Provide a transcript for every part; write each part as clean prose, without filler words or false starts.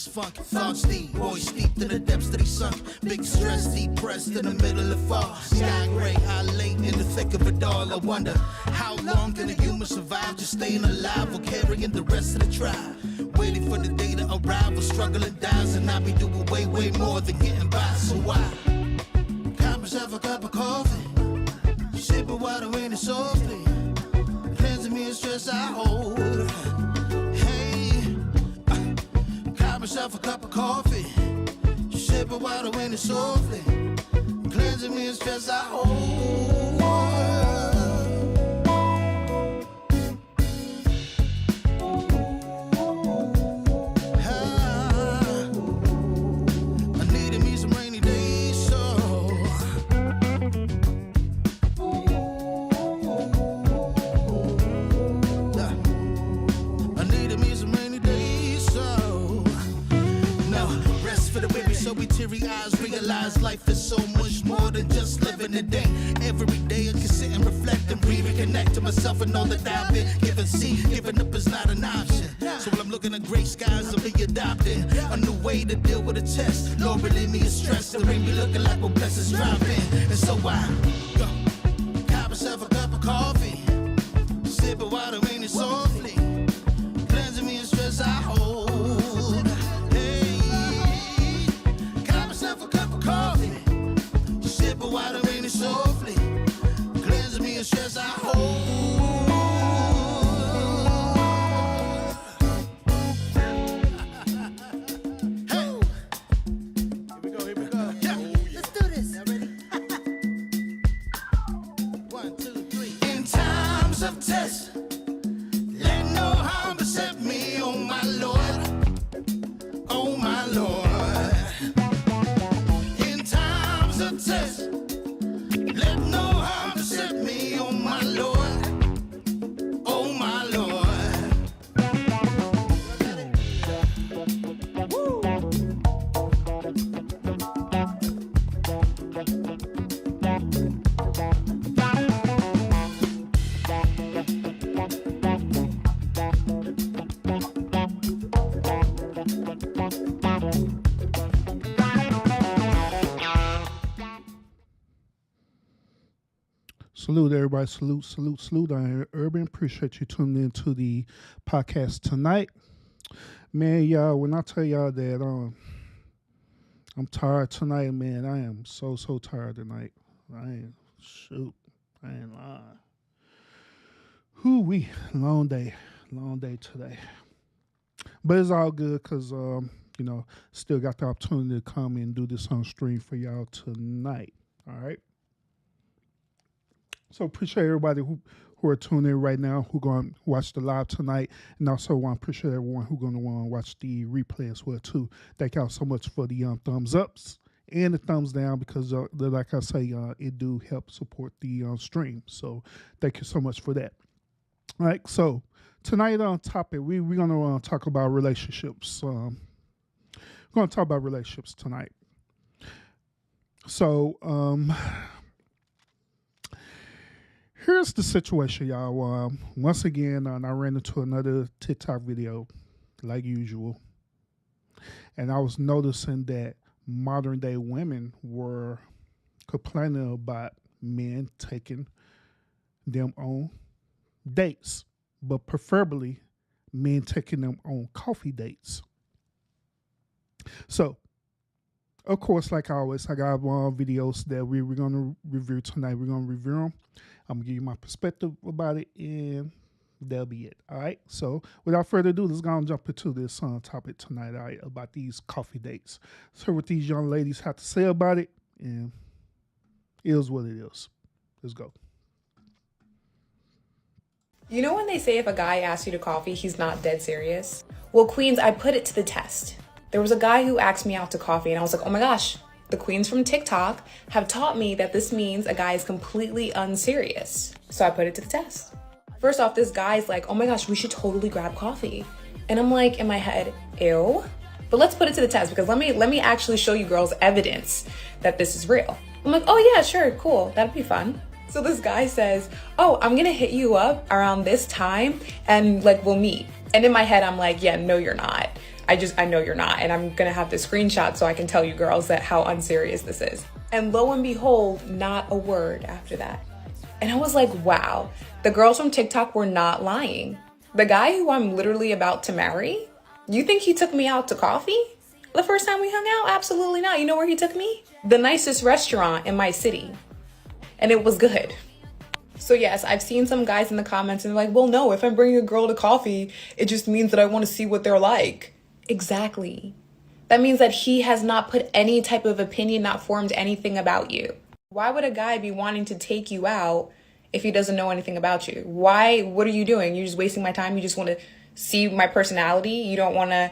this funk. Thoughts deep, boys steeped in the depths that he sunk. Big stress, depressed in the middle of fall. Sky gray, I late in the thick of it all. I wonder, how long can a human survive just staying alive or carrying the rest of the tribe? Waiting for the day to arrive or struggling dies, and I be doing way, way more than getting by. So why? Got myself a cup of coffee, sipping water in it softly, cleansing me of stress I hold. Hey, got myself a cup of coffee, sipping water in it softly, cleansing me of stress I hold. Realize life is so much more than just living a day. Every day I can sit and reflect and breathe and connect to myself and all that I've been given. See, giving up is not an option. So when I'm looking at gray skies, I'll be adopting a new way to deal with a test. Lord, relieve me of stress. The rain be looking like when blessings dropping. And so I got myself a cup of coffee, sipping water in it softly, cleansing me of stress I hold. Water in it softly, cleansing me of stress I hold. Hey, here we go. Yeah, let's do this. Y'all ready? 1, 2, 3. In times of test, let no harm beset me, oh my Lord, oh my Lord. In times of test, let no harm beset me, oh my Lord, oh my Lord. Woo. Salute everybody, salute. I am Urban. Appreciate you tuning in to the podcast tonight. Man, y'all, when I tell y'all that I'm tired tonight, man, I am so tired tonight. I ain't lying. Hoo-wee, long day today. But it's all good because, still got the opportunity to come and do this on stream for y'all tonight. All right. So appreciate everybody who are tuning in right now, who going to watch the live tonight, and also want to appreciate everyone who going to want to watch the replay as well too. Thank y'all so much for the thumbs ups and the thumbs down because, like I say, it do help support the stream. So thank you so much for that. All right, so tonight on topic, we're going to talk about relationships. We're going to talk about relationships tonight. So, here's the situation, y'all. Once again, I ran into another TikTok video, like usual. And I was noticing that modern day women were complaining about men taking them on dates, but preferably men taking them on coffee dates. So, of course, like always, I got videos that we're going to review tonight. We're going to review them. I'm going to give you my perspective about it, and that'll be it. All right? So without further ado, let's go and jump into this topic tonight, all right, about these coffee dates. So what these young ladies have to say about it, and it is what it is. Let's go. You know when they say if a guy asks you to coffee, he's not dead serious? Well, queens, I put it to the test. There was a guy who asked me out to coffee, and I was like, oh my gosh, the queens from TikTok have taught me that this means a guy is completely unserious. So I put it to the test. First off, this guy's like, oh my gosh, we should totally grab coffee. And I'm like, in my head, ew. But let's put it to the test because let me actually show you girls evidence that this is real. I'm like, oh yeah, sure, cool, that'd be fun. So this guy says, oh, I'm gonna hit you up around this time and like we'll meet. And in my head, I'm like, yeah, no, you're not. I know you're not. And I'm gonna have to screenshot so I can tell you girls that how unserious this is. And lo and behold, not a word after that. And I was like, wow, the girls from TikTok were not lying. The guy who I'm literally about to marry, you think he took me out to coffee? The first time we hung out? Absolutely not. You know where he took me? The nicest restaurant in my city. And it was good. So yes, I've seen some guys in the comments and they're like, well, no, if I'm bringing a girl to coffee, it just means that I want to see what they're like. Exactly. That means that he has not put any type of opinion, not formed anything about you. Why would a guy be wanting to take you out if he doesn't know anything about you? Why? What are you doing? You're just wasting my time. You just want to see my personality. You don't want to.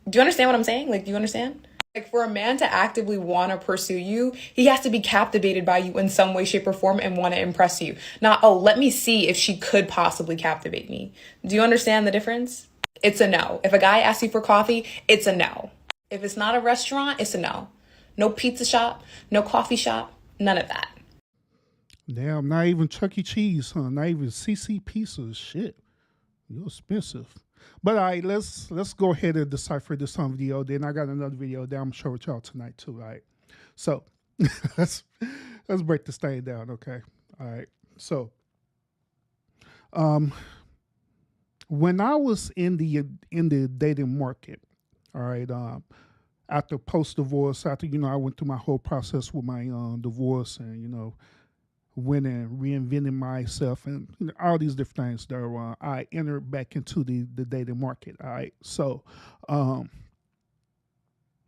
Do you understand what I'm saying? Like, do you understand? Like, for a man to actively want to pursue you, he has to be captivated by you in some way, shape, or form and want to impress you. Not, oh, let me see if she could possibly captivate me. Do you understand the difference? It's a no. If a guy asks you for coffee, it's a no. If it's not a restaurant, it's a no. No pizza shop, no coffee shop, none of that. Damn, not even Chuck E. Cheese, huh? Not even CC Pizza. Shit, you're expensive. But all right, let's go ahead and decipher this on video. Then I got another video that I'm gonna share with y'all tonight too. All right, so let's break this thing down. Okay, all right. So, when I was in the dating market, all right, after post divorce, after I went through my whole process with my divorce, and went and reinventing myself and all these different things that I entered back into the dating market. All right. So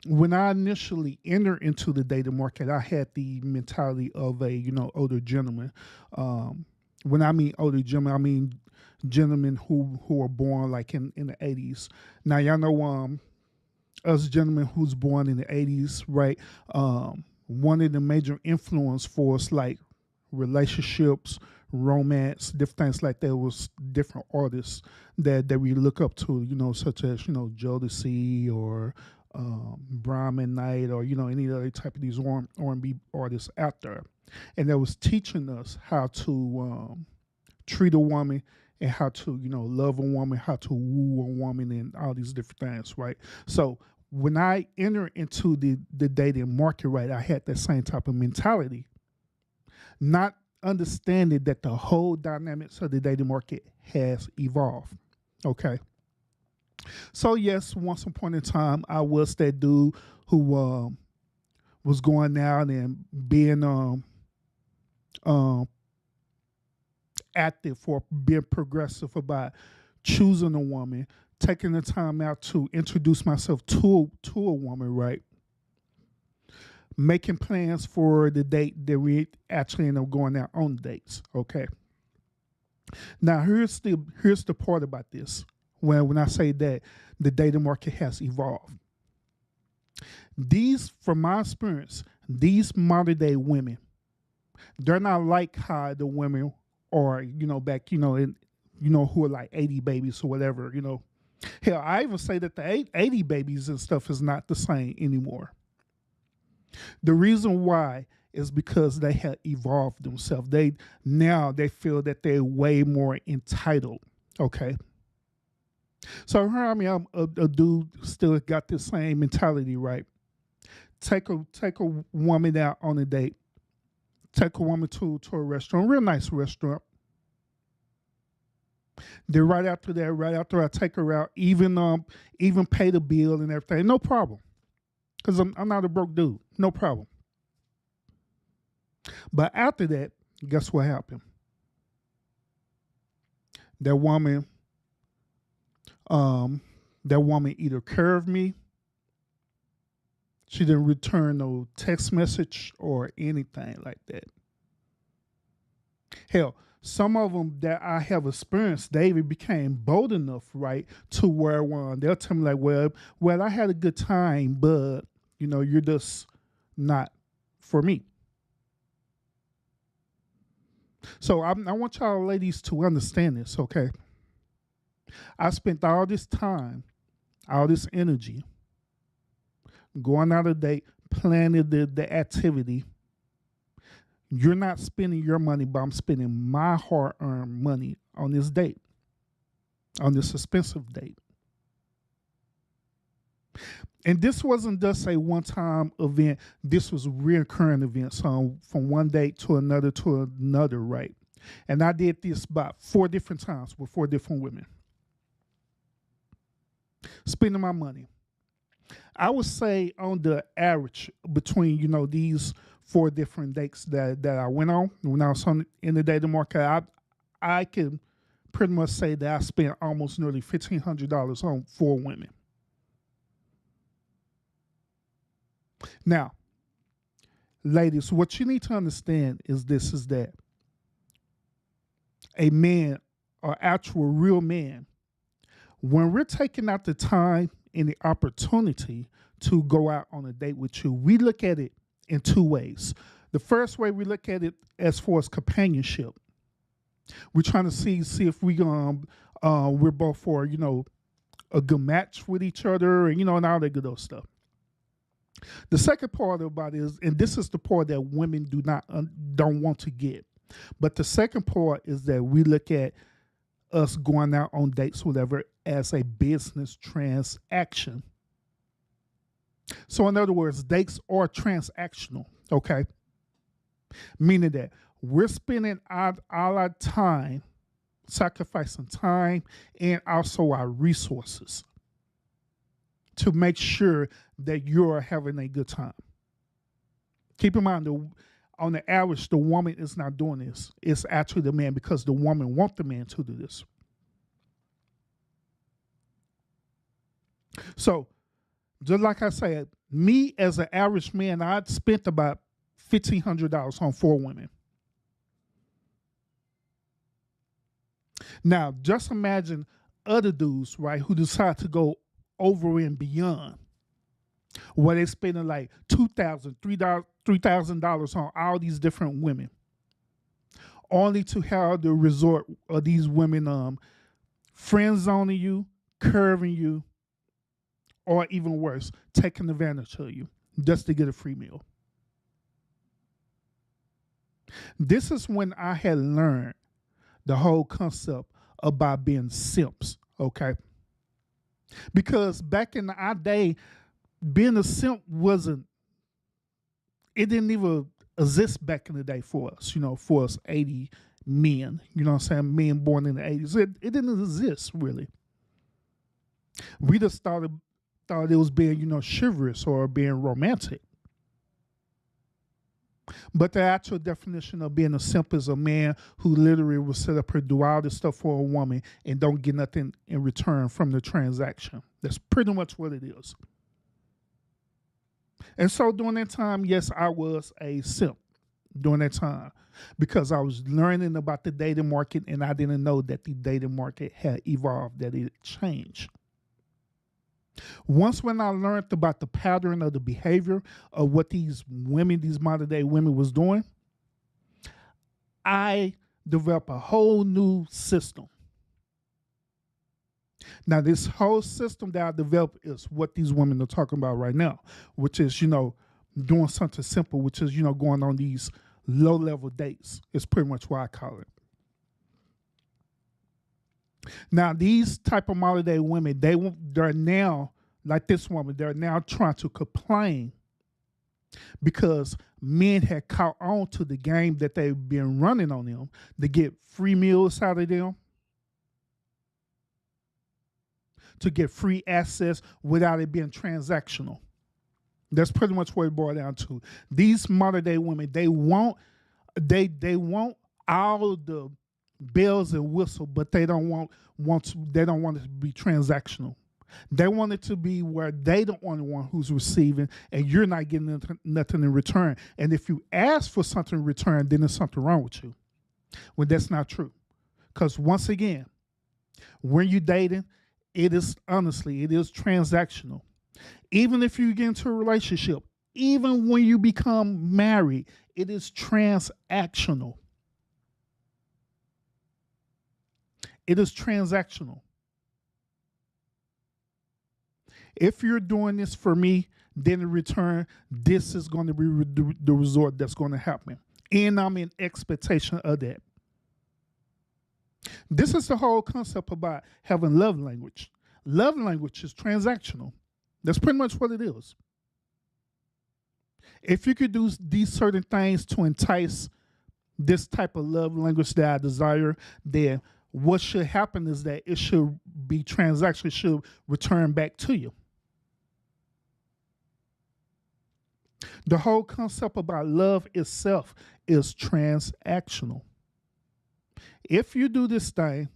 when I initially entered into the dating market, I had the mentality of a, older gentleman. When I mean older gentleman, I mean gentlemen who were born like in the 80s. Now, y'all know us gentlemen who's born in the 80s, right? One of the major influence for us, like relationships, romance, different things like that, was different artists that we look up to, such as, Jodeci or Brian McKnight or, any other type of these R&B artists out there. And that was teaching us how to treat a woman and how to, love a woman, how to woo a woman and all these different things, right? So when I entered into the dating market, right, I had that same type of mentality, not understanding that the whole dynamics of the dating market has evolved. Okay. So yes, once upon a time, I was that dude who was going out and being active or being progressive about choosing a woman, taking the time out to introduce myself to a woman, right? Making plans for the date that we actually end up going out on dates. Okay. Now here's the part about this. When I say that the dating market has evolved. From my experience, these modern day women, they're not like how the women are, back, who are like 80 babies or whatever, Hell, I even say that the 80 babies and stuff is not the same anymore. The reason why is because they have evolved themselves. They feel that they're way more entitled. Okay. So here I'm a dude still got the same mentality, right? Take a woman out on a date. Take a woman to a restaurant, real nice restaurant. Then right after I take her out, even pay the bill and everything, no problem. Because I'm not a broke dude. No problem. But after that, guess what happened? That woman either curved me, she didn't return no text message or anything like that. Hell, some of them that I have experienced, they even became bold enough, right, to where they'll tell me like, well, I had a good time, but you're just not for me. So I want y'all ladies to understand this, okay? I spent all this time, all this energy, going out a date, planning the activity. You're not spending your money, but I'm spending my hard-earned money on this date, on this expensive date. And this wasn't just a one-time event. This was recurring events from one date to another, right? And I did this about 4 different times with 4 different women. Spending my money. I would say on the average between, these 4 different dates that I went on when I was in the dating market, I can pretty much say that I spent almost nearly $1,500 on 4 women. Now, ladies, what you need to understand is that a man, or actual real man, when we're taking out the time and the opportunity to go out on a date with you, we look at it in 2 ways. The first way, we look at it as far as companionship. We're trying to see if we're both for, a good match with each other, and and all that good old stuff. The second part about it is, and this is the part that women don't want to get, but the second part is that we look at us going out on dates, whatever, as a business transaction. So in other words, dates are transactional, okay? Meaning that we're spending all our time, sacrificing time and also our resources to make sure that you're having a good time. Keep in mind, on the average, the woman is not doing this. It's actually the man, because the woman wants the man to do this. So, just like I said, me as an average man, I'd spent about $1,500 on 4 women. Now, just imagine other dudes, right, who decide to go over and beyond, where they're spending like $2,000, $3,000 on all these different women, only to have the resort of these women friend zoning you, curving you, or even worse, taking advantage of you just to get a free meal. This is when I had learned the whole concept about being simps, okay? Because back in our day, being a simp it didn't even exist back in the day for us, for us 80 men, you know what I'm saying, men born in the 80s. It didn't exist, really. We just thought it was being, chivalrous or being romantic. But the actual definition of being a simp is a man who literally will set up and do all this stuff for a woman and don't get nothing in return from the transaction. That's pretty much what it is. And so during that time, yes, I was a simp during that time, because I was learning about the dating market, and I didn't know that the dating market had evolved, that it changed. Once when I learned about the pattern of the behavior of what these modern day women was doing, I developed a whole new system. Now, this whole system that I developed is what these women are talking about right now, which is, doing something simple, which is, going on these low-level dates. It's pretty much what I call it. Now, these type of modern day women, they're now, like this woman, they're now trying to complain because men had caught on to the game that they've been running on them to get free meals out of them, to get free access without it being transactional. That's pretty much what it boiled down to. These modern day women, they want all the bells and whistles, but they don't want it to be transactional. They want it to be where they the only one who's receiving, and you're not getting nothing in return. And if you ask for something in return, then there's something wrong with you. When that's not true. Because once again, when you're dating, it is transactional. Even if you get into a relationship, even when you become married, it is transactional. It is transactional. If you're doing this for me, then in return, this is going to be the result that's going to happen. And I'm in expectation of that. This is the whole concept about having love language. Love language is transactional. That's pretty much what it is. If you could do these certain things to entice this type of love language that I desire, then what should happen is that it should be transactional, it should return back to you. The whole concept about love itself is transactional. If you do this thing,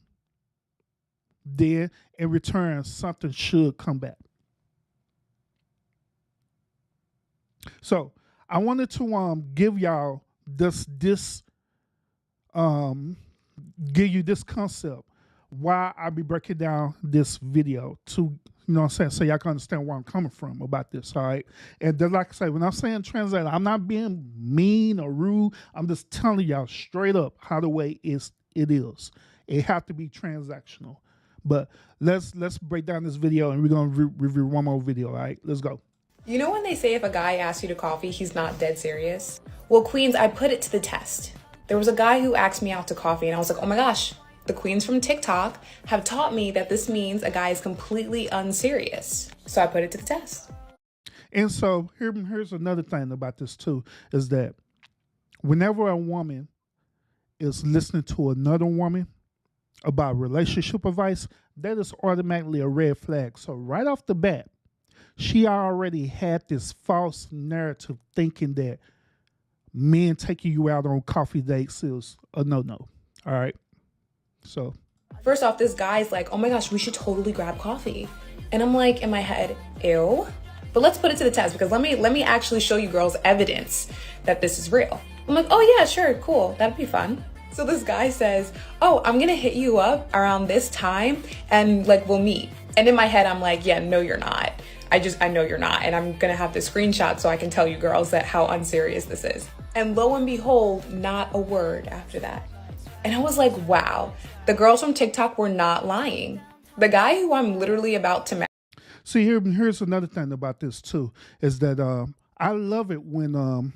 then in return, something should come back. So I wanted to give y'all give you this concept why I be breaking down this video to, you know what I'm saying, so y'all can understand where I'm coming from about this, all right? And then, like I say, when I'm saying translate, I'm not being mean or rude. I'm just telling y'all straight up how the way it is. It have to be transactional. But let's break down this video, and we're going to review one more video, all right? Let's go. You know when they say if a guy asks you to coffee, he's not dead serious? Well, queens, I put it to the test. There was a guy who asked me out to coffee, and I was like, oh my gosh, the queens from TikTok have taught me that this means a guy is completely unserious. So I put it to the test. And so here's another thing about this too, is that whenever a woman is listening to another woman about relationship advice, that is automatically a red flag. So right off the bat, she already had this false narrative thinking that men taking you out on coffee dates is a no-no. All right. So first off, this guy's like, oh my gosh, we should totally grab coffee. And I'm like, in my head, ew. But let's put it to the test, because let me actually show you girls evidence that this is real. I'm like, oh yeah, sure, cool. That'd be fun. So this guy says, oh, I'm gonna hit you up around this time and like we'll meet. And in my head, I'm like, yeah, no, you're not. I know you're not. And I'm gonna have the screenshot so I can tell you girls that how unserious this is. And lo and behold, not a word after that. And I was like, wow, the girls from TikTok were not lying. The guy who I'm literally about to marry. See, here's another thing about this too, is that I love it when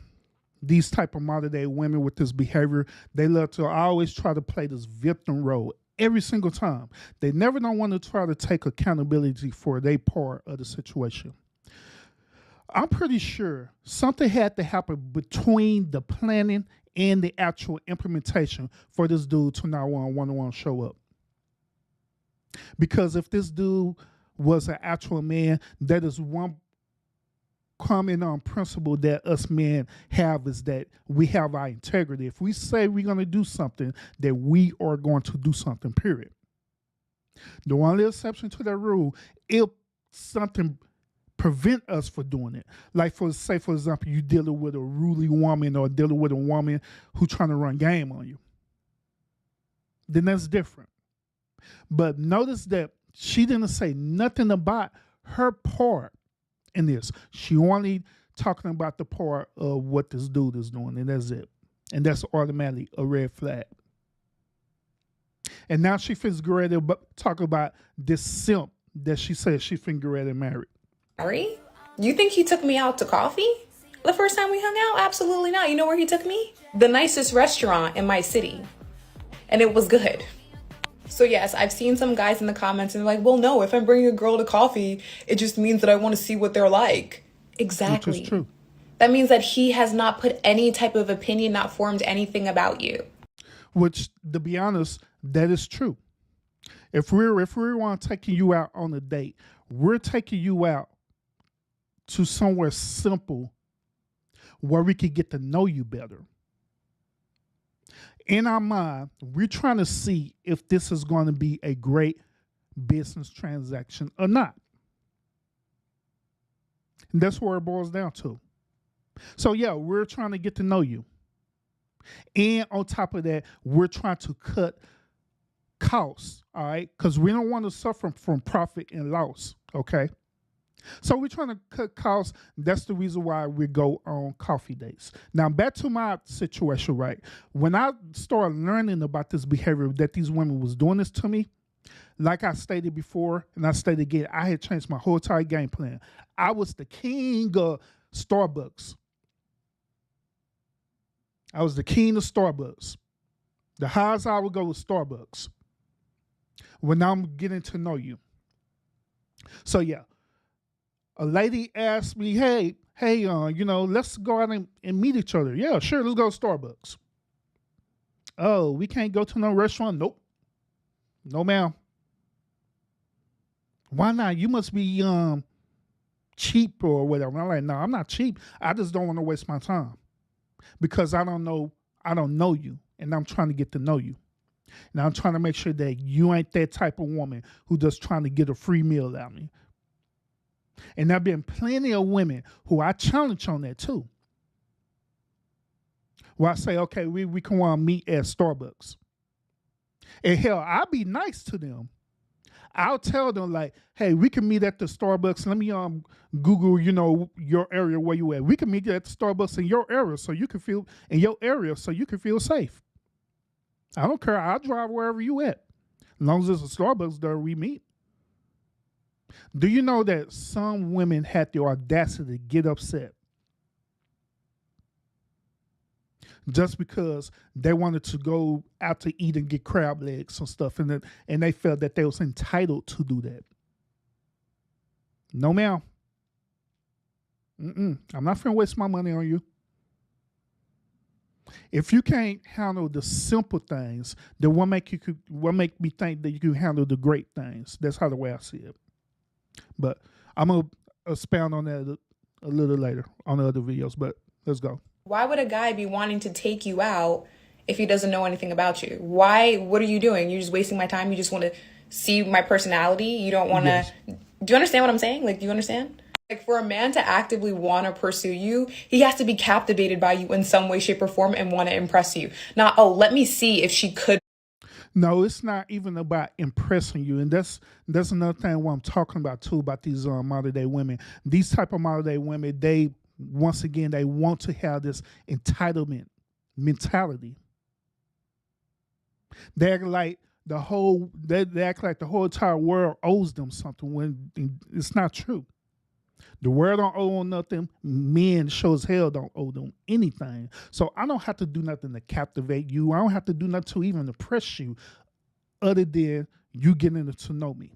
these type of modern day women with this behavior, they love to always try to play this victim role every single time. They never don't want to try to take accountability for their part of the situation. I'm pretty sure something had to happen between the planning and the actual implementation for this dude to not want to show up. Because if this dude was an actual man, that is one common principle that us men have, is that we have our integrity. If we say we're going to do something, that we are going to do something, period. The only exception to that rule, if something prevent us from doing it. Like for example, you dealing with a ruly woman or dealing with a woman who trying to run game on you. Then that's different. But notice that she didn't say nothing about her part in this. She only talking about the part of what this dude is doing, and that's it. And that's automatically a red flag. And now she feels ready to talk about this simp that she says she finna get ready to marry. Harry? You think he took me out to coffee? The first time we hung out? Absolutely not. You know where he took me? The nicest restaurant in my city. And it was good. So yes, I've seen some guys in the comments and they're like, well, no, if I'm bringing a girl to coffee, it just means that I want to see what they're like. Exactly. Which is true. That means that he has not put any type of opinion, not formed anything about you. Which, to be honest, that is true. If we want taking you out on a date, we're taking you out to somewhere simple where we could get to know you better. In our mind, we're trying to see if this is going to be a great business transaction or not. And that's where it boils down to. So yeah, we're trying to get to know you. And on top of that, we're trying to cut costs, all right? Because we don't want to suffer from profit and loss, okay? So we're trying to cut costs. That's the reason why we go on coffee dates. Now, back to my situation, right? When I started learning about this behavior, that these women was doing this to me, like I stated before, and I stated again, I had changed my whole entire game plan. I was the king of Starbucks. I was the king of Starbucks. The highest I would go was Starbucks when I'm getting to know you. So, yeah. A lady asked me, hey, let's go out and meet each other. Yeah, sure, let's go to Starbucks. Oh, we can't go to no restaurant? Nope. No, ma'am. Why not? You must be cheap or whatever. I'm like, no, I'm not cheap. I just don't want to waste my time because I don't know you, and I'm trying to get to know you. And I'm trying to make sure that you ain't that type of woman who just trying to get a free meal out of me. And there have been plenty of women who I challenge on that too. Where I say, okay, we can want to meet at Starbucks. And hell, I'll be nice to them. I'll tell them like, hey, we can meet at the Starbucks. Let me Google, your area where you at. We can meet at the Starbucks in your area so you can feel safe. I don't care. I'll drive wherever you at. As long as it's a Starbucks there, we meet. Do you know that some women had the audacity to get upset just because they wanted to go out to eat and get crab legs and stuff, and they felt that they was entitled to do that? No, ma'am. I'm not finna waste my money on you. If you can't handle the simple things, then what make me think that you can handle the great things? That's how the way I see it. But I'm gonna expound on that a little later on the other videos. But let's go. Why would a guy be wanting to take you out if he doesn't know anything about you? Why? What are you doing? You're just wasting my time. You just want to see my personality. You don't want to. Yes. Do you understand what I'm saying? Like, do you understand? Like, for a man to actively want to pursue you, he has to be captivated by you in some way, shape, or form and want to impress you. Not, oh, let me see if she could. No, it's not even about impressing you. And that's another thing what I'm talking about too, about these modern day women. These type of modern day women, they want to have this entitlement mentality. They act like they act like the whole entire world owes them something when it's not true. The world don't owe them nothing. Men sure as hell don't owe them anything. So I don't have to do nothing to captivate you. I don't have to do nothing to even impress you other than you getting to know me.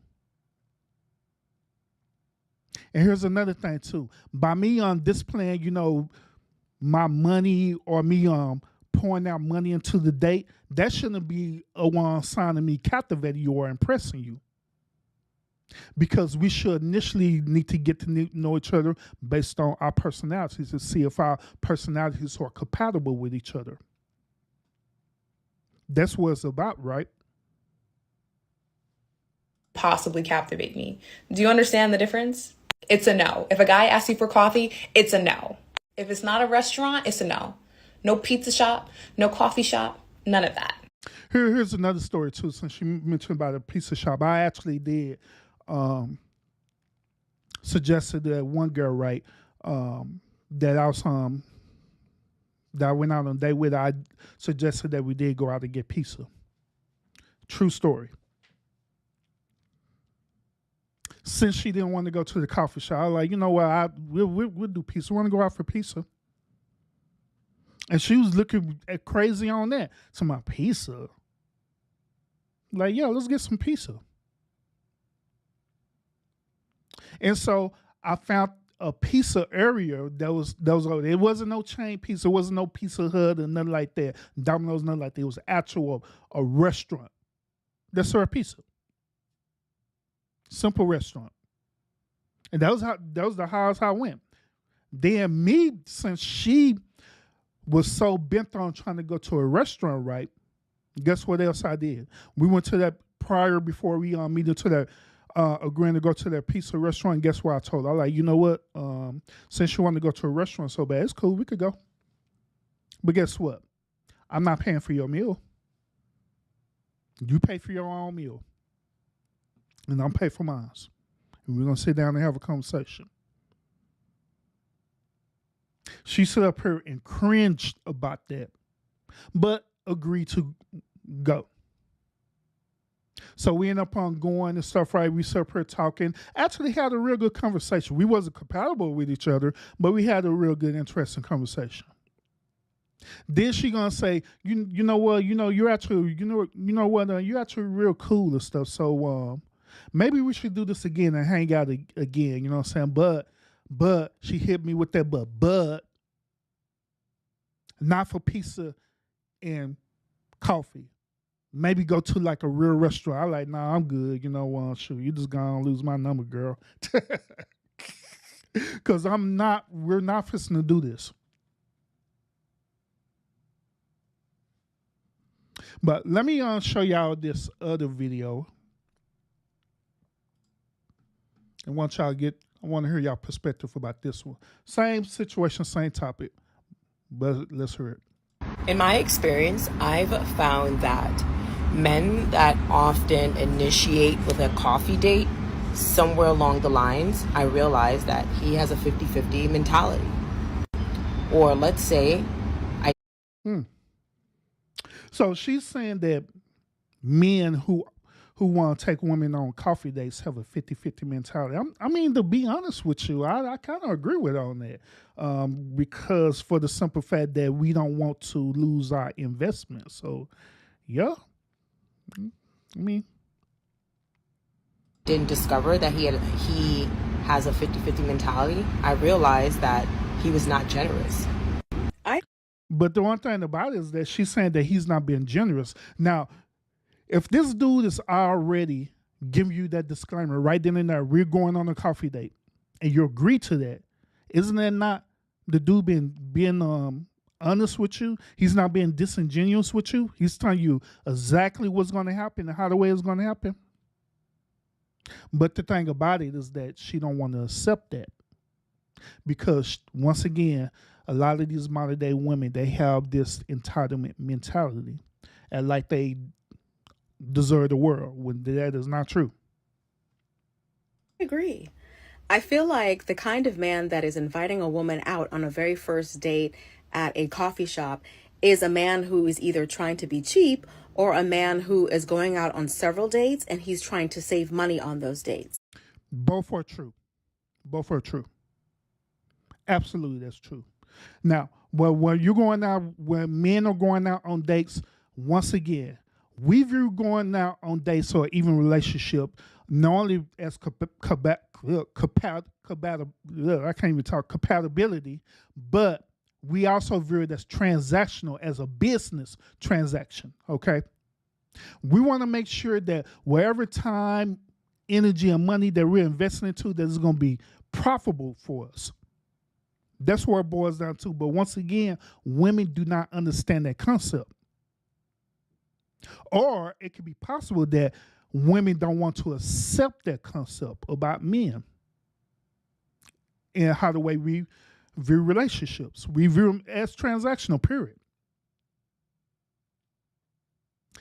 And here's another thing too. By me displaying, my money or me pouring out money into the date, that shouldn't be a one sign of me captivating you or impressing you. Because we should initially need to get to know each other based on our personalities to see if our personalities are compatible with each other. That's what it's about, right? Possibly captivate me. Do you understand the difference? It's a no. If a guy asks you for coffee, it's a no. If it's not a restaurant, it's a no. No pizza shop, no coffee shop, none of that. Here's another story too, since you mentioned about a pizza shop. I actually did suggested that one girl, right, that I was that I went out on a date with. I suggested that we did go out and get pizza. True story. Since she didn't want to go to the coffee shop, I was like, you know what, we'll do pizza. We want to go out for pizza. And she was looking crazy on that. So my pizza. Like, yeah, let's get some pizza. And so I found a pizza area that was over. It wasn't no chain pizza. It wasn't no Pizza Hut or nothing like that. Domino's, nothing like that. It was actual a restaurant that served pizza. Simple restaurant. And that was the highest I went. Then me, since she was so bent on trying to go to a restaurant, right? Guess what else I did? We went to that before we meet to that agreeing to go to that pizza restaurant. And guess what I told her? I was like, you know what? Since you want to go to a restaurant so bad, it's cool. We could go. But guess what? I'm not paying for your meal. You pay for your own meal. And I'm pay for mine. And we're going to sit down and have a conversation. She stood up here and cringed about that, but agreed to go. So we ended up on going and stuff, right? We sat up here talking. Actually had a real good conversation. We wasn't compatible with each other, but we had a real good, interesting conversation. Then she gonna say, you know what, you're actually, you're actually real cool and stuff. So maybe we should do this again and hang out again. You know what I'm saying? But but she hit me with that but not for pizza and coffee. Maybe go to like a real restaurant. I like, nah, I'm good. You know, shoot, you just gonna lose my number, girl. Cause we're not fixing to do this. But let me show y'all this other video. I want to hear y'all perspective about this one. Same situation, same topic, but let's hear it. In my experience, I've found that men that often initiate with a coffee date, somewhere along the lines, I realize that he has a 50-50 mentality. Or let's say So she's saying that men who want to take women on coffee dates have a 50-50 mentality. I mean, to be honest with you, I kind of agree with her on that, because for the simple fact that we don't want to lose our investment. So, yeah, I mean, didn't discover that he has a 50-50 mentality, I realized that he was not generous. But the one thing about it is that she's saying that he's not being generous. Now, if this dude is already giving you that disclaimer right then and there, we're going on a coffee date, and you agree to that, isn't that not the dude being honest with you? He's not being disingenuous with you. He's telling you exactly what's going to happen and how the way it's going to happen. But the thing about it is that she don't want to accept that, because once again, a lot of these modern day women, they have this entitlement mentality, and like they deserve the world, when that is not true. I agree. I feel like the kind of man that is inviting a woman out on a very first date at a coffee shop is a man who is either trying to be cheap or a man who is going out on several dates and he's trying to save money on those dates. Both are true. Both are true. Absolutely, that's true. Now, when you're going out, when men are going out on dates, once again, we view going out on dates or even relationship not only as compatibility, but we also view it as transactional, as a business transaction. Okay, we want to make sure that wherever time, energy, and money that we're investing into, that is going to be profitable for us. That's where it boils down to. But once again, women do not understand that concept. Or it could be possible that women don't want to accept that concept about men and how the way we view relationships. We view them as transactional, period.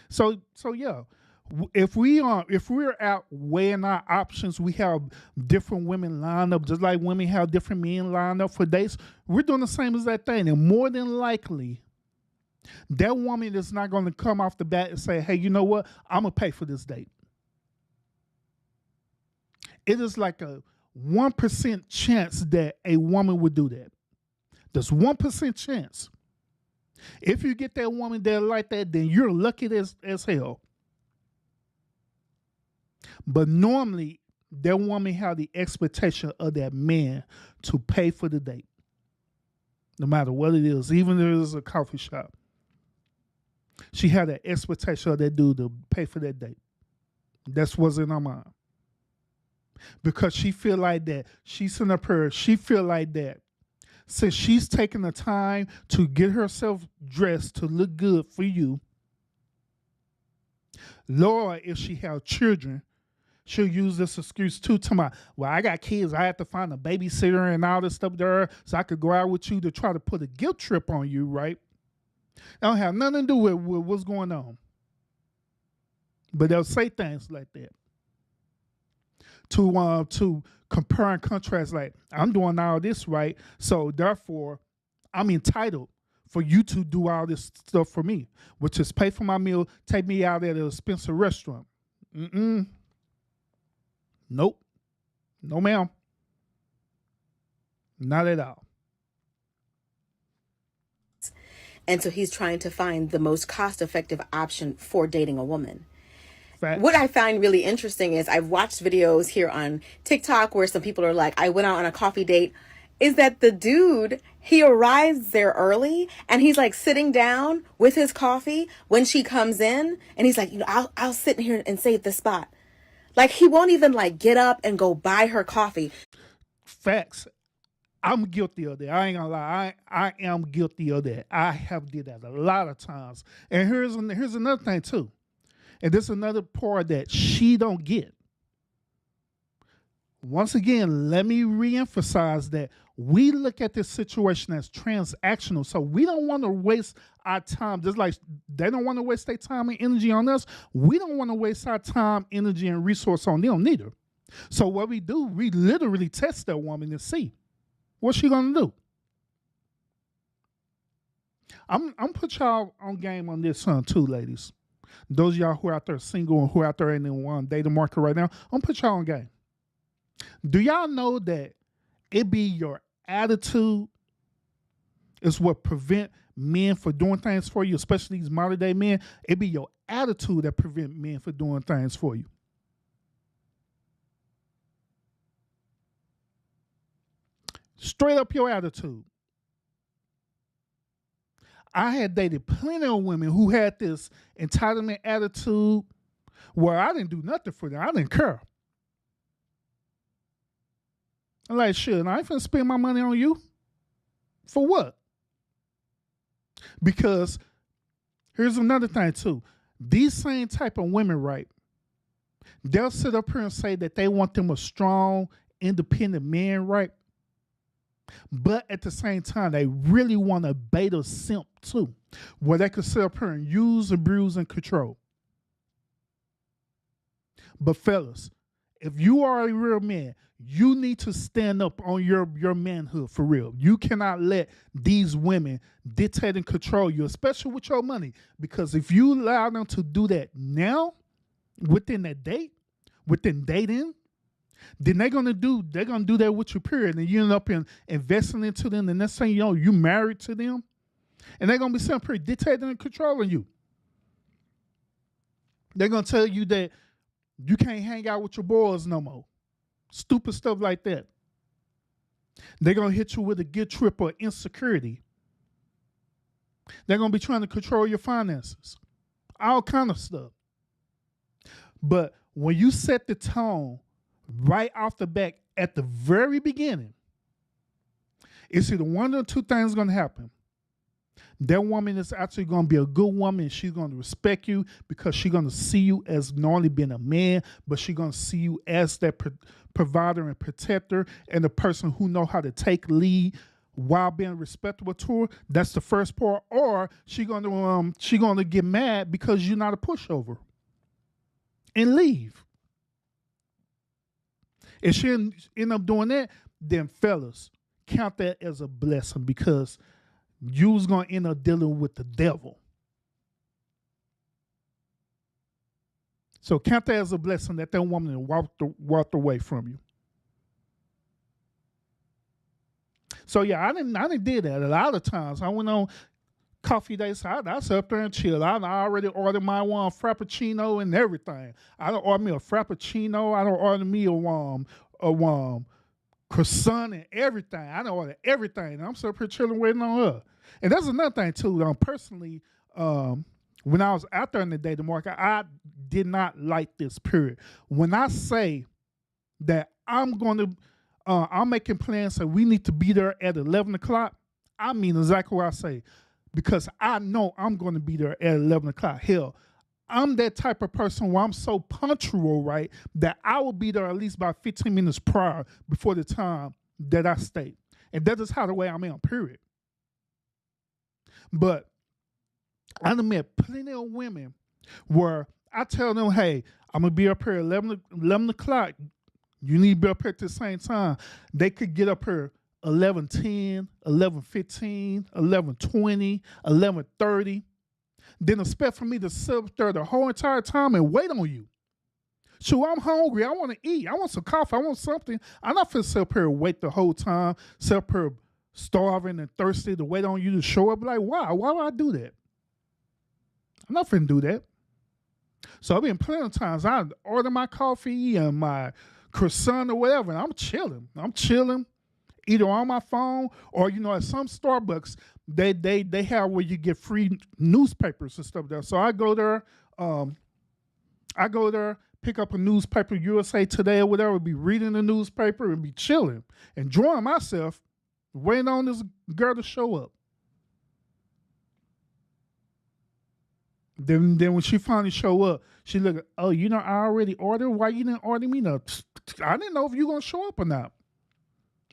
So yeah. If we're out weighing our options, we have different women lined up, just like women have different men lined up for dates. We're doing the same as that thing, and more than likely, that woman is not going to come off the bat and say, "Hey, you know what? I'm gonna pay for this date." It is like a 1% chance that a woman would do that. There's 1% chance. If you get that woman there like that, then you're lucky as hell. But normally, that woman have the expectation of that man to pay for the date, no matter what it is, even if it's a coffee shop. She had that expectation of that dude to pay for that date. That's what's in her mind. Because she feel like that. She's in her she feel like that. Since she's taking the time to get herself dressed to look good for you, Lord, if she have children, she'll use this excuse too to well, I got kids. I have to find a babysitter and all this stuff there so I could go out with you to try to put a guilt trip on you, right? That don't have nothing to do with what's going on. But they'll say things like that to compare and contrast, like, I'm doing all this right, so therefore I'm entitled for you to do all this stuff for me, which is pay for my meal, take me out at an expensive restaurant. Nope. No, ma'am. Not at all. And so he's trying to find the most cost-effective option for dating a woman. What I find really interesting is I've watched videos here on TikTok where some people are like, I went out on a coffee date, is that the dude, he arrives there early and he's like sitting down with his coffee when she comes in, and he's like, I'll sit here and save the spot. Like, he won't even like get up and go buy her coffee. Facts. I'm guilty of that. I ain't gonna lie. I am guilty of that. I have did that a lot of times. And here's another thing too. And this is another part that she don't get. Once again, let me reemphasize that we look at this situation as transactional. So we don't want to waste our time. Just like they don't want to waste their time and energy on us, we don't want to waste our time, energy, and resource on them neither. So what we do, we literally test that woman to see what's she gonna do. I'm put y'all on game on this too, ladies. Those of y'all who are out there single and who are out there in the one dating market right now, I'm put y'all on game. Do y'all know that it be your attitude is what prevent men from doing things for you, especially these modern day men? It be your attitude that prevent men from doing things for you. Straight up your attitude. I had dated plenty of women who had this entitlement attitude where I didn't do nothing for them. I didn't care. I'm like, shit, I ain't finna spend my money on you. For what? Because here's another thing too. These same type of women, right? They'll sit up here and say that they want them a strong, independent man, right? But at the same time, they really want a beta simp too, where they could sit up here and use, abuse, and control. But fellas, if you are a real man, you need to stand up on your manhood for real. You cannot let these women dictate and control you, especially with your money. Because if you allow them to do that now, within dating, then they're gonna do that with you, period. And you end up investing into them, and next thing you know, you married to them. And they're gonna be something pretty dictating and controlling you. They're gonna tell you that you can't hang out with your boys no more. Stupid stuff like that. They're going to hit you with a guilt trip or insecurity. They're going to be trying to control your finances. All kind of stuff. But when you set the tone right off the bat at the very beginning, it's either one or two things going to happen. That woman is actually going to be a good woman. She's going to respect you because she's going to see you as not only being a man, but she's going to see you as that provider and protector and the person who know how to take lead while being respectable to her. That's the first part. Or she's going to get mad because you're not a pushover and leave. If she end up doing that, then fellas, count that as a blessing because you was going to end up dealing with the devil. So count that as a blessing that woman walked away from you. So yeah, I didn't do that a lot of times. I went on coffee dates. I sat up there and chill. I already ordered my one frappuccino and everything. I don't order me a frappuccino. I don't order me a croissant and everything. I don't order everything. I'm sitting up here chilling, waiting on her. And that's another thing too. Personally, when I was out there in the dating market, I did not like this, period. When I say that I'm making plans and we need to be there at 11 o'clock, I mean exactly what I say. Because I know I'm going to be there at 11 o'clock. Hell, I'm that type of person where I'm so punctual, right, that I will be there at least about 15 minutes prior before the time that I state. And that is how the way I'm in, period. But I done met plenty of women where I tell them, hey, I'm going to be up here at 11 o'clock. You need to be up here at the same time. They could get up here 11:10, 11:15, 11:20, 11:30. Then expect for me to sit up there the whole entire time and wait on you. So I'm hungry. I want to eat. I want some coffee. I want something. I'm not finna sit up here and wait the whole time, sit up here starving and thirsty to wait on you to show up. Like, why? Why would I do that? I'm not finna do that. So I've been plenty of times I order my coffee and my croissant or whatever, and I'm chilling. Either on my phone or at some Starbucks they have where you get free newspapers and stuff there. So I go there, pick up a newspaper, USA Today or whatever, be reading the newspaper and be chilling, enjoying myself, waiting on this girl to show up. Then when she finally show up, she look, oh, I already ordered. Why you didn't order me? No, I didn't know if you gonna show up or not.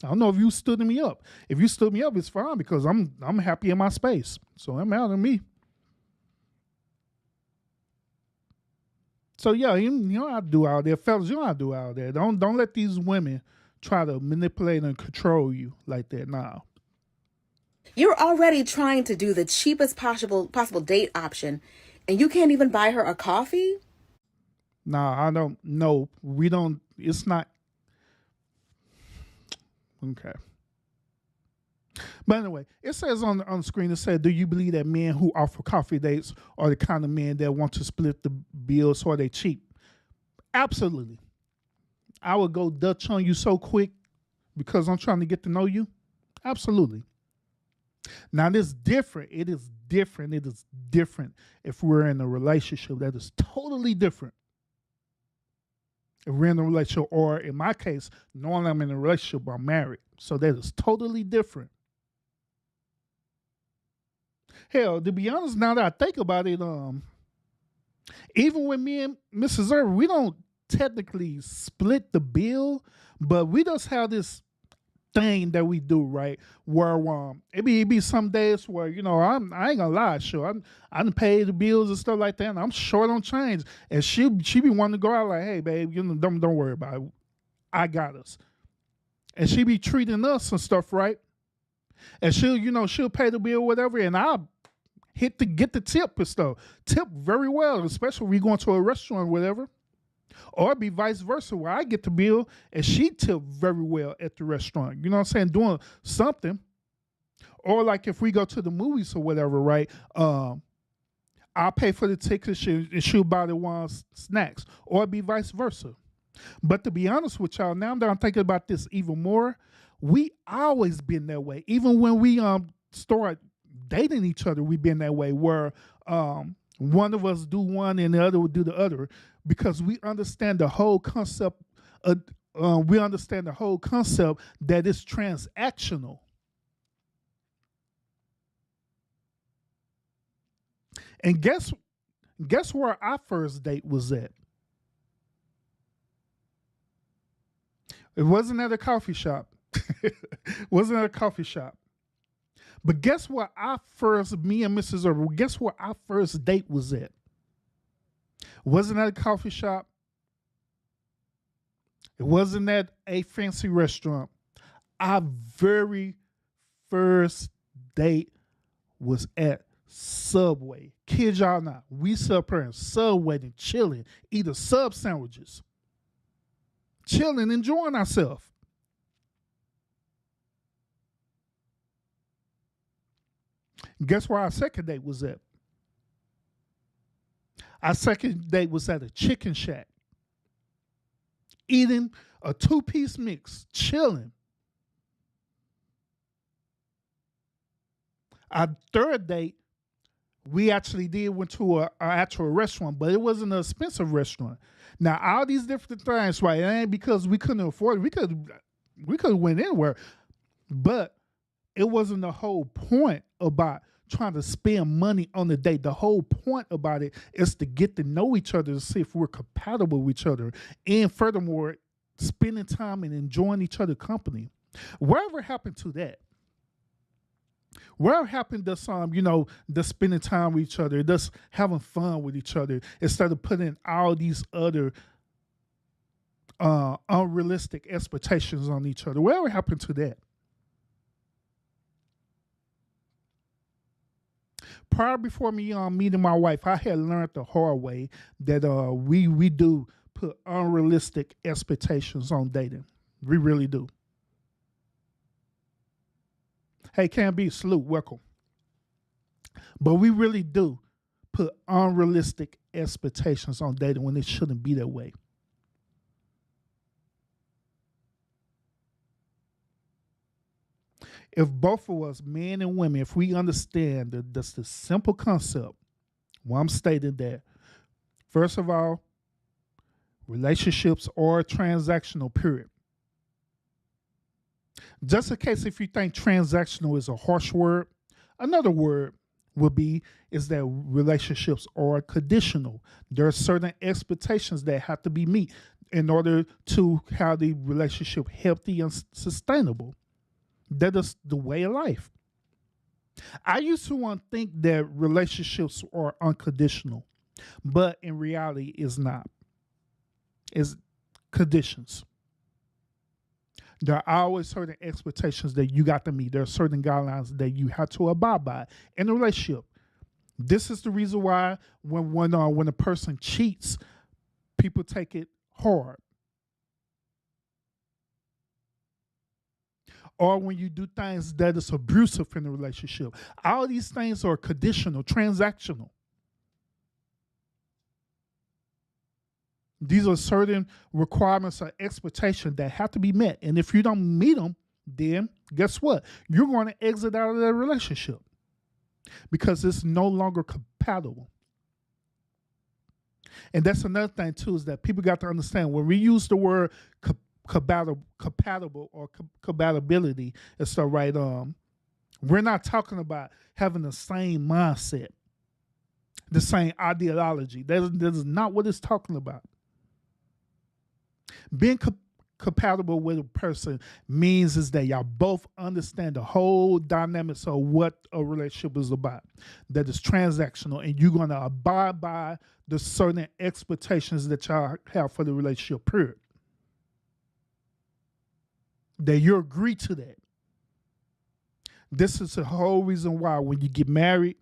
I don't know if you stood me up. If you stood me up, it's fine because I'm happy in my space. So it matters to me. So yeah, I do out there, fellas. I do out there. Don't let these women try to manipulate and control you like that. Nah. You're already trying to do the cheapest possible date option, and you can't even buy her a coffee? Nah, I don't. No, we don't. It's not. Okay. But anyway, it says on the screen, it said, do you believe that men who offer coffee dates are the kind of men that want to split the bill so are they cheap? Absolutely. I would go Dutch on you so quick because I'm trying to get to know you. Absolutely. Now, this is different. It is different. It is different if we're in a relationship. That is totally different. If we're in a relationship, or in my case, knowing I'm in a relationship, I'm married. So that is totally different. Hell, to be honest, now that I think about it, even with me and Mrs. Irvin, we don't technically split the bill, but we just have this thing that we do, right? Where it be some days where I ain't gonna lie, sure I done paid the bills and stuff like that, and I'm short on change, and she be wanting to go out like, hey babe, don't worry about it, I got us, and she be treating us and stuff, right? And she'll pay the bill, whatever, and I'll get the tip and stuff. Tip very well, especially when we going to a restaurant, whatever. Or it'd be vice versa, where I get the bill and she tipped very well at the restaurant. You know what I'm saying? Doing something. Or like if we go to the movies or whatever, right? I'll pay for the tickets and she'll buy the one snacks. Or it'd be vice versa. But to be honest with y'all, now that I'm thinking about this even more, we always been that way. Even when we start dating each other, we've been that way where one of us do one and the other would do the other, because we understand the whole concept that it's transactional. And guess where our first date was at? It wasn't at a coffee shop. Wasn't at a coffee shop. But guess where me and Mrs. Irvin, guess where our first date was at? Wasn't at a coffee shop. It wasn't at a fancy restaurant. Our very first date was at Subway. Kid y'all not. We sub parents Subway and chilling, eating sub sandwiches. Chilling, enjoying ourselves. Guess where our second date was at? Our second date was at a chicken shack. Eating a 2-piece mix, chilling. Our third date, we actually went to an actual restaurant, but it wasn't an expensive restaurant. Now, all these different things, right? It ain't because we couldn't afford it. We could have went anywhere, but it wasn't the whole point about trying to spend money on the date. The whole point about it is to get to know each other, to see if we're compatible with each other, and furthermore, spending time and enjoying each other's company. Whatever happened to that? Whatever happened to the spending time with each other, just having fun with each other, instead of putting all these other unrealistic expectations on each other? Whatever happened to that? Prior before me meeting my wife, I had learned the hard way that we do put unrealistic expectations on dating. We really do. Hey, Can Be, salute, welcome. But we really do put unrealistic expectations on dating when it shouldn't be that way. If both of us, men and women, if we understand that that's the simple concept, well, I'm stating that, first of all, relationships are transactional, period. Just in case if you think transactional is a harsh word, another word would be is that relationships are conditional. There are certain expectations that have to be met in order to have the relationship healthy and sustainable. That is the way of life. I used to want to think that relationships are unconditional, but in reality, it's not. It's conditions. There are always certain expectations that you got to meet. There are certain guidelines that you have to abide by in a relationship. This is the reason why when a person cheats, people take it hard. Or when you do things that is abusive in a relationship. All these things are conditional, transactional. These are certain requirements or expectations that have to be met. And if you don't meet them, then guess what? You're going to exit out of that relationship because it's no longer compatible. And that's another thing, too, is that people got to understand when we use the word compatible or compatibility and stuff, right? We're not talking about having the same mindset, the same ideology. That is not what it's talking about. Being compatible with a person means is that y'all both understand the whole dynamics of what a relationship is about. That is transactional, and you're going to abide by the certain expectations that y'all have for the relationship, period. That you agree to that. This is the whole reason why when you get married,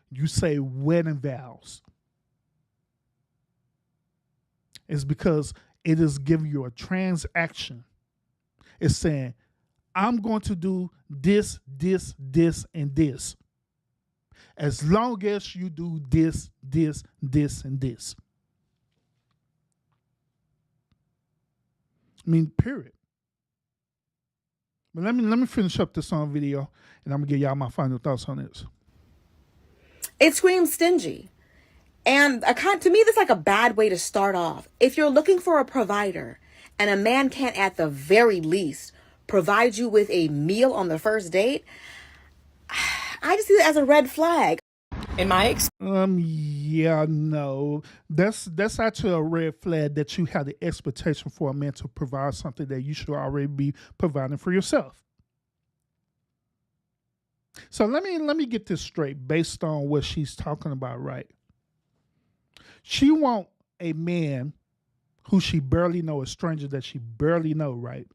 you say wedding vows. It's because it is giving you a transaction. It's saying, I'm going to do this, this, this, and this. As long as you do this, this, this, and this. I mean, period. But let me finish up this video, and I'm going to give y'all my final thoughts on this. It screams stingy. And to me, that's like a bad way to start off. If you're looking for a provider and a man can't at the very least provide you with a meal on the first date, I just see that as a red flag. In my experience, yeah, no. That's actually a red flag that you have the expectation for a man to provide something that you should already be providing for yourself. So let me get this straight based on what she's talking about, right? She want a man who she barely know, a stranger that she barely know, right?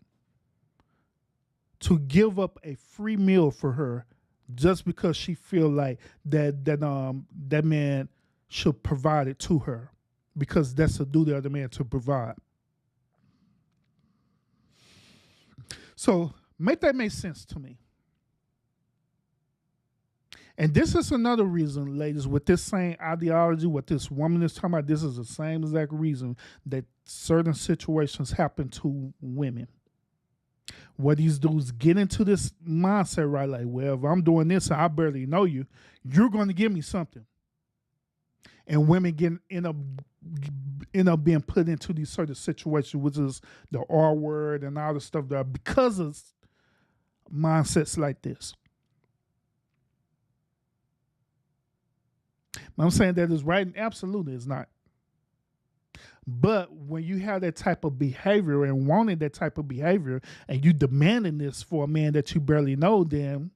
To give up a free meal for her just because she feel like that man should provide it to her because that's the duty of the man to provide. So make that make sense to me. And this is another reason, ladies, with this same ideology, what this woman is talking about, this is the same exact reason that certain situations happen to women. Where these dudes get into this mindset, right? Like, well, if I'm doing this and I barely know you, you're going to give me something. And women end up being put into these certain situations, which is the R word and all the stuff that because of mindsets like this. I'm saying that is right, and absolutely it's not. But when you have that type of behavior and wanting that type of behavior and you demanding this for a man that you barely know, then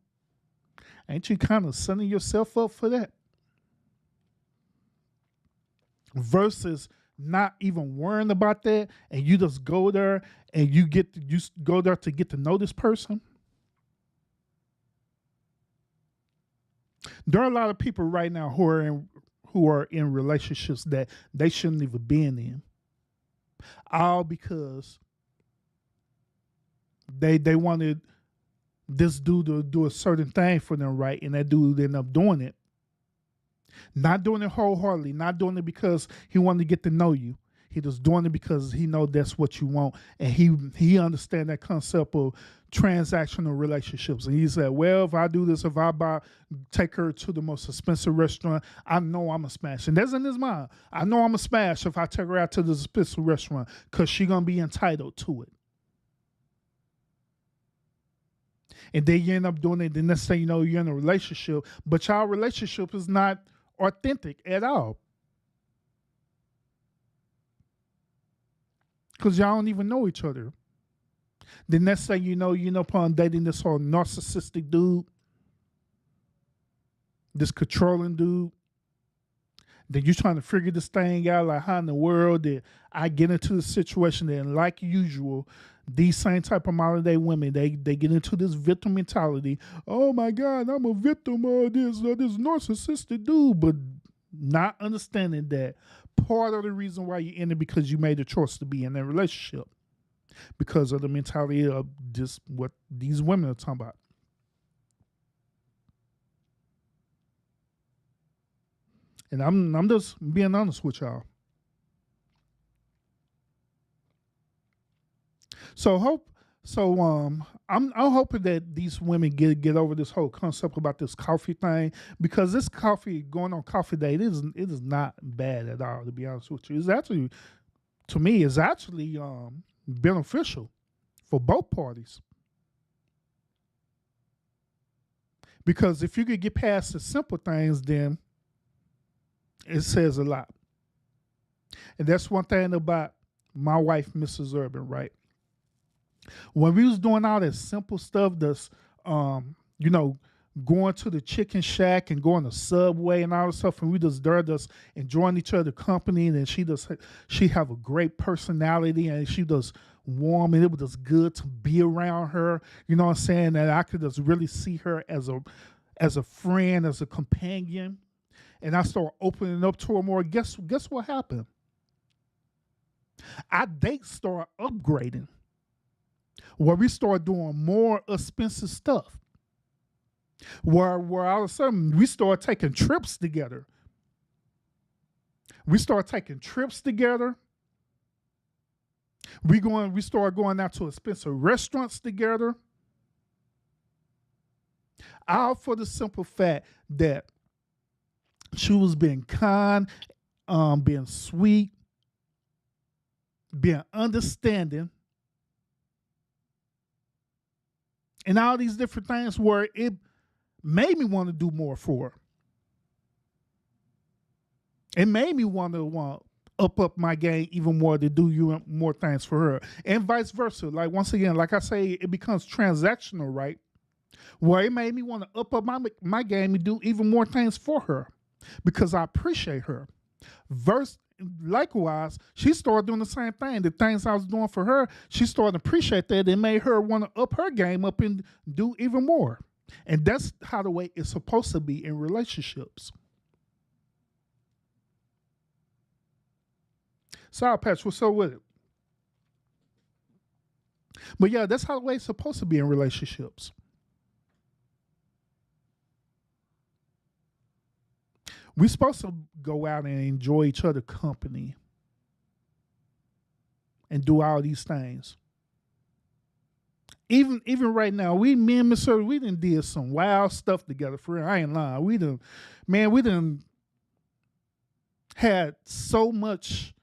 ain't you kind of setting yourself up for that? Versus not even worrying about that and you just go there and you go there to get to know this person. There are a lot of people right now who are in relationships that they shouldn't even be in. All because they wanted this dude to do a certain thing for them, right? And that dude ended up doing it. Not doing it wholeheartedly, not doing it because he wanted to get to know you. He just doing it because he know that's what you want, and he understand that concept of transactional relationships. And he said, well, if I do this, if I take her to the most expensive restaurant, I know I'm a smash. And that's in his mind. I know I'm a smash if I take her out to this expensive restaurant because she gonna be entitled to it. And then you end up doing it. The next thing you know, you're in a relationship, but y'all relationship is not authentic at all. Because y'all don't even know each other. The next thing you know, upon dating this whole narcissistic dude, this controlling dude, then you're trying to figure this thing out, like how in the world did I get into the situation that, like usual, these same type of modern day women, they get into this victim mentality. Oh my God, I'm a victim of this narcissistic dude, but not understanding that part of the reason why you ended because you made a choice to be in a relationship because of the mentality of just what these women are talking about. And I'm just being honest with y'all. I'm hoping that these women get over this whole concept about this coffee thing, because this coffee, going on coffee date, it is not bad at all, to be honest with you. It's actually, to me, it's actually beneficial for both parties. Because if you could get past the simple things, then it says a lot. And that's one thing about my wife, Mrs. Urban, right? When we was doing all that simple stuff, that's going to the chicken shack and going to Subway and all this stuff, and we just there just enjoying each other's company, and she have a great personality, and she just warm, and it was just good to be around her. You know what I'm saying? That I could just really see her as a friend, as a companion, and I started opening up to her more. Guess what happened? Our dates started upgrading, where we started doing more expensive stuff. Where all of a sudden we started taking trips together. We started taking trips together. We started going out to expensive restaurants together. All for the simple fact that she was being kind, being sweet, being understanding, and all these different things where it made me want to do more for her. It made me want to up my game even more, to do more things for her, and vice versa. Like, once again, like I say, it becomes transactional, right? Where it made me want to up my game and do even more things for her because I appreciate her. Likewise, she started doing the same thing. The things I was doing for her, she started to appreciate that. It made her want to up her game up and do even more. And that's how the way it's supposed to be in relationships. Sour Patch, what's up with it? But yeah, that's how the way it's supposed to be in relationships. We're supposed to go out and enjoy each other's company and do all these things. Even right now, me and Miss Urban, we done did some wild stuff together. For real, I ain't lying. We done had so much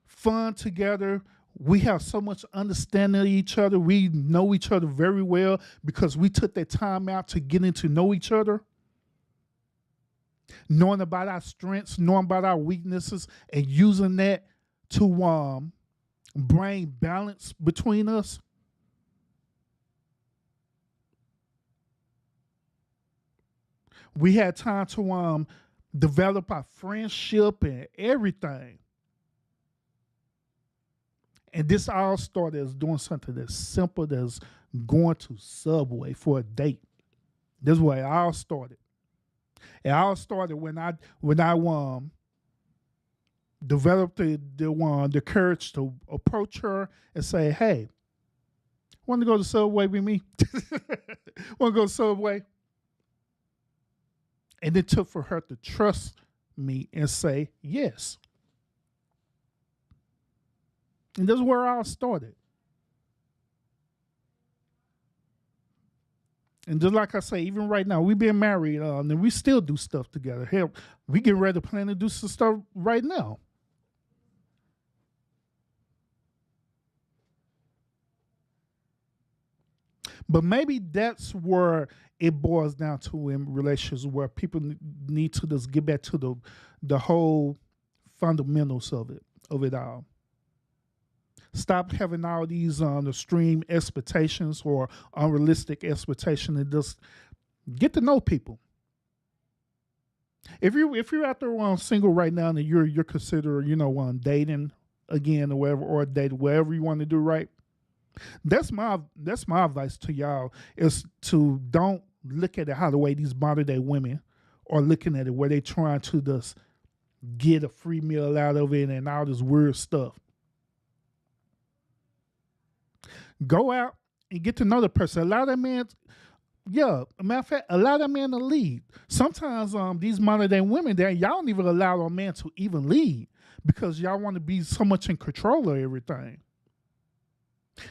fun together. We have so much understanding of each other. We know each other very well because we took that time out to get to know each other. Knowing about our strengths, knowing about our weaknesses, and using that to bring balance between us. We had time to develop our friendship and everything. And this all started as doing something that's simple as going to Subway for a date. This is where it all started. It all started when I developed the courage to approach her and say, "Hey, want to go to Subway with me? Want to go to Subway?" And it took for her to trust me and say yes. And this is where I started. And just like I say, even right now, we've been married, and we still do stuff together. Hell, we get ready to plan to do some stuff right now. But maybe that's where it boils down to in relationships, where people need to just get back to the whole fundamentals of it all. Stop having all these extreme expectations or unrealistic expectations, and just get to know people. If you're out there single right now and you're considering dating again or whatever, or date whatever you want to do, right? That's my advice to y'all, is to don't look at it how the way these modern day women are looking at it, where they trying to just get a free meal out of it and all this weird stuff. Go out and get to know the person. Allow that man, a matter of fact, allow that man to lead. Sometimes these modern day women, y'all don't even allow a man to even lead because y'all want to be so much in control of everything.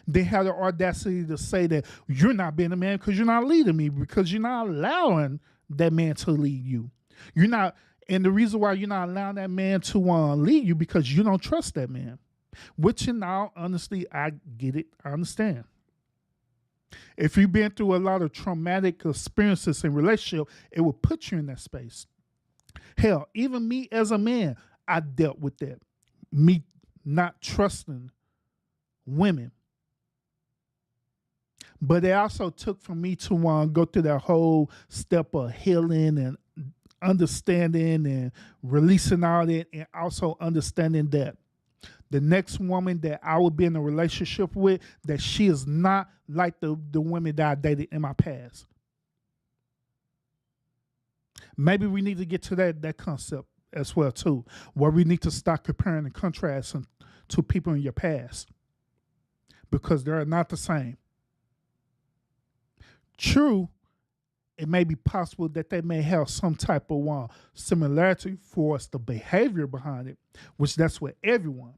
They have the audacity to say that you're not being a man because you're not leading me, because you're not allowing that man to lead you. You're not, and the reason why you're not allowing that man to lead you because you don't trust that man. Which, in all honestly, I get it. I understand. If you've been through a lot of traumatic experiences in relationship, it will put you in that space. Hell, even me as a man, I dealt with that. Me not trusting women. But it also took for me to go through that whole step of healing and understanding and releasing all that, and also understanding that the next woman that I would be in a relationship with, that she is not like the women that I dated in my past. Maybe we need to get to that concept as well too, where we need to stop comparing and contrasting to people in your past, because they're not the same. True, it may be possible that they may have some type of similarity for us, the behavior behind it, which that's with everyone.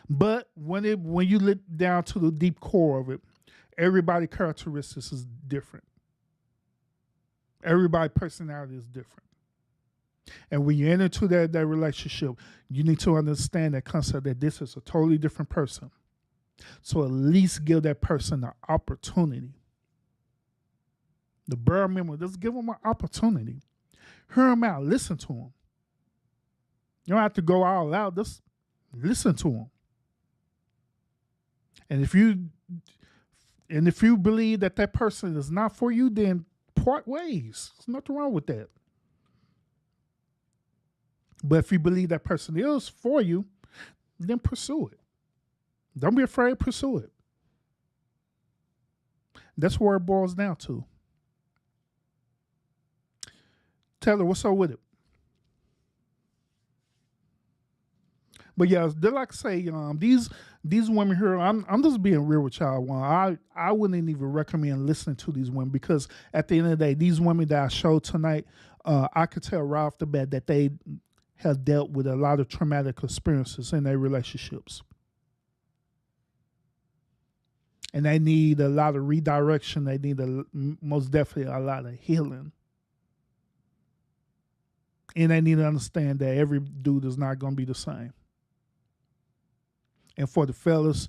But when you look down to the deep core of it, everybody's characteristics is different. Everybody's personality is different. And when you enter into that relationship, you need to understand that concept that this is a totally different person. So at least give that person an opportunity. The bare minimum, just give them an opportunity. Hear them out, listen to them. You don't have to go all out, just listen to them. And if you believe that person is not for you, then part ways. There's nothing wrong with that. But if you believe that person is for you, then pursue it. Don't be afraid, pursue it. That's where it boils down to. Taylor, what's up with it? But yeah, like I say, these women here, I'm just being real with y'all. I wouldn't even recommend listening to these women, because at the end of the day, these women that I showed tonight, I could tell right off the bat that they have dealt with a lot of traumatic experiences in their relationships. And they need a lot of redirection. They need most definitely a lot of healing. And they need to understand that every dude is not going to be the same. And for the fellas,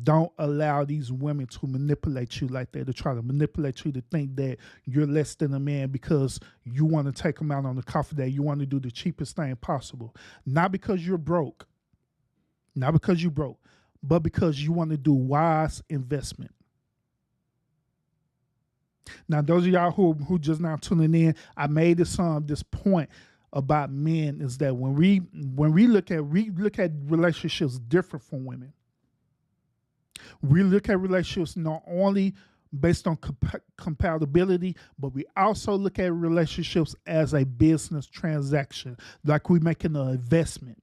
don't allow these women to manipulate you like that, to try to manipulate you to think that you're less than a man because you want to take them out on the coffee date. You want to do the cheapest thing possible. Not because you're broke. Not because you're broke, but because you want to do wise investment. Now, those of y'all who just now tuning in, I made this point about men, is that when we look at relationships different from women. We look at relationships not only based on compatibility, but we also look at relationships as a business transaction, like we're making an investment.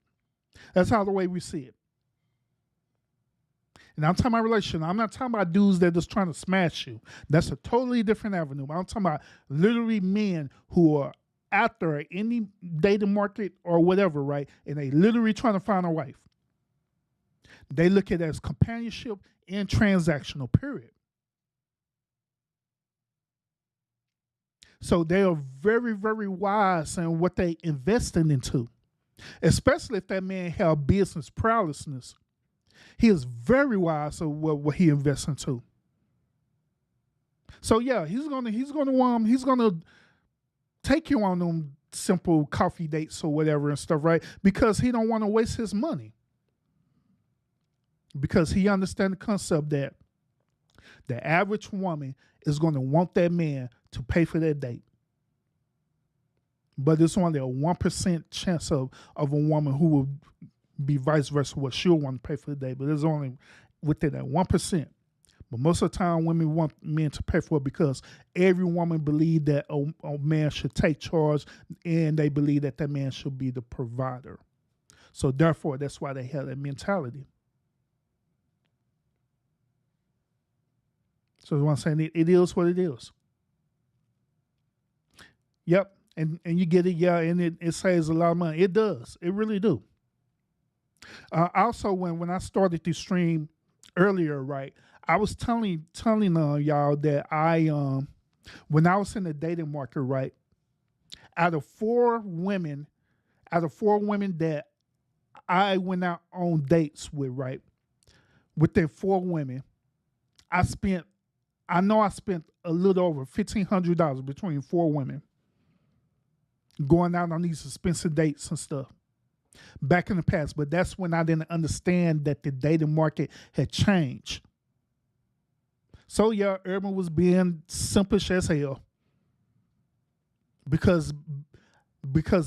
That's how the way we see it. And I'm talking about relationship. I'm not talking about dudes that are just trying to smash you. That's a totally different avenue. I'm talking about literally men who are out there, any dating market or whatever, right? And they literally trying to find a wife. They look at it as companionship and transactional, period. So they are very, very wise in what they investing into, especially if that man have business prowessness. He is very wise of what he invests into. So yeah, he's gonna take you on them simple coffee dates or whatever and stuff, right? Because he don't want to waste his money. Because he understands the concept that the average woman is going to want that man to pay for that date. But it's only a 1% chance of a woman who will be vice versa, what she'll want to pay for the date. But it's only within that 1%. But most of the time, women want men to pay for it because every woman believes that a man should take charge, and they believe that man should be the provider. So therefore, that's why they have that mentality. So what I'm saying, it is what it is. Yep, and you get it, yeah, and it saves a lot of money. It does. It really do. Also, when I started the stream earlier, right, I was telling y'all that when I was in the dating market, right, out of four women that I went out on dates with, right, within four women, I spent a little over $1,500 between four women going out on these expensive dates and stuff back in the past. But that's when I didn't understand that the dating market had changed. So yeah, Urban was being simpish as hell because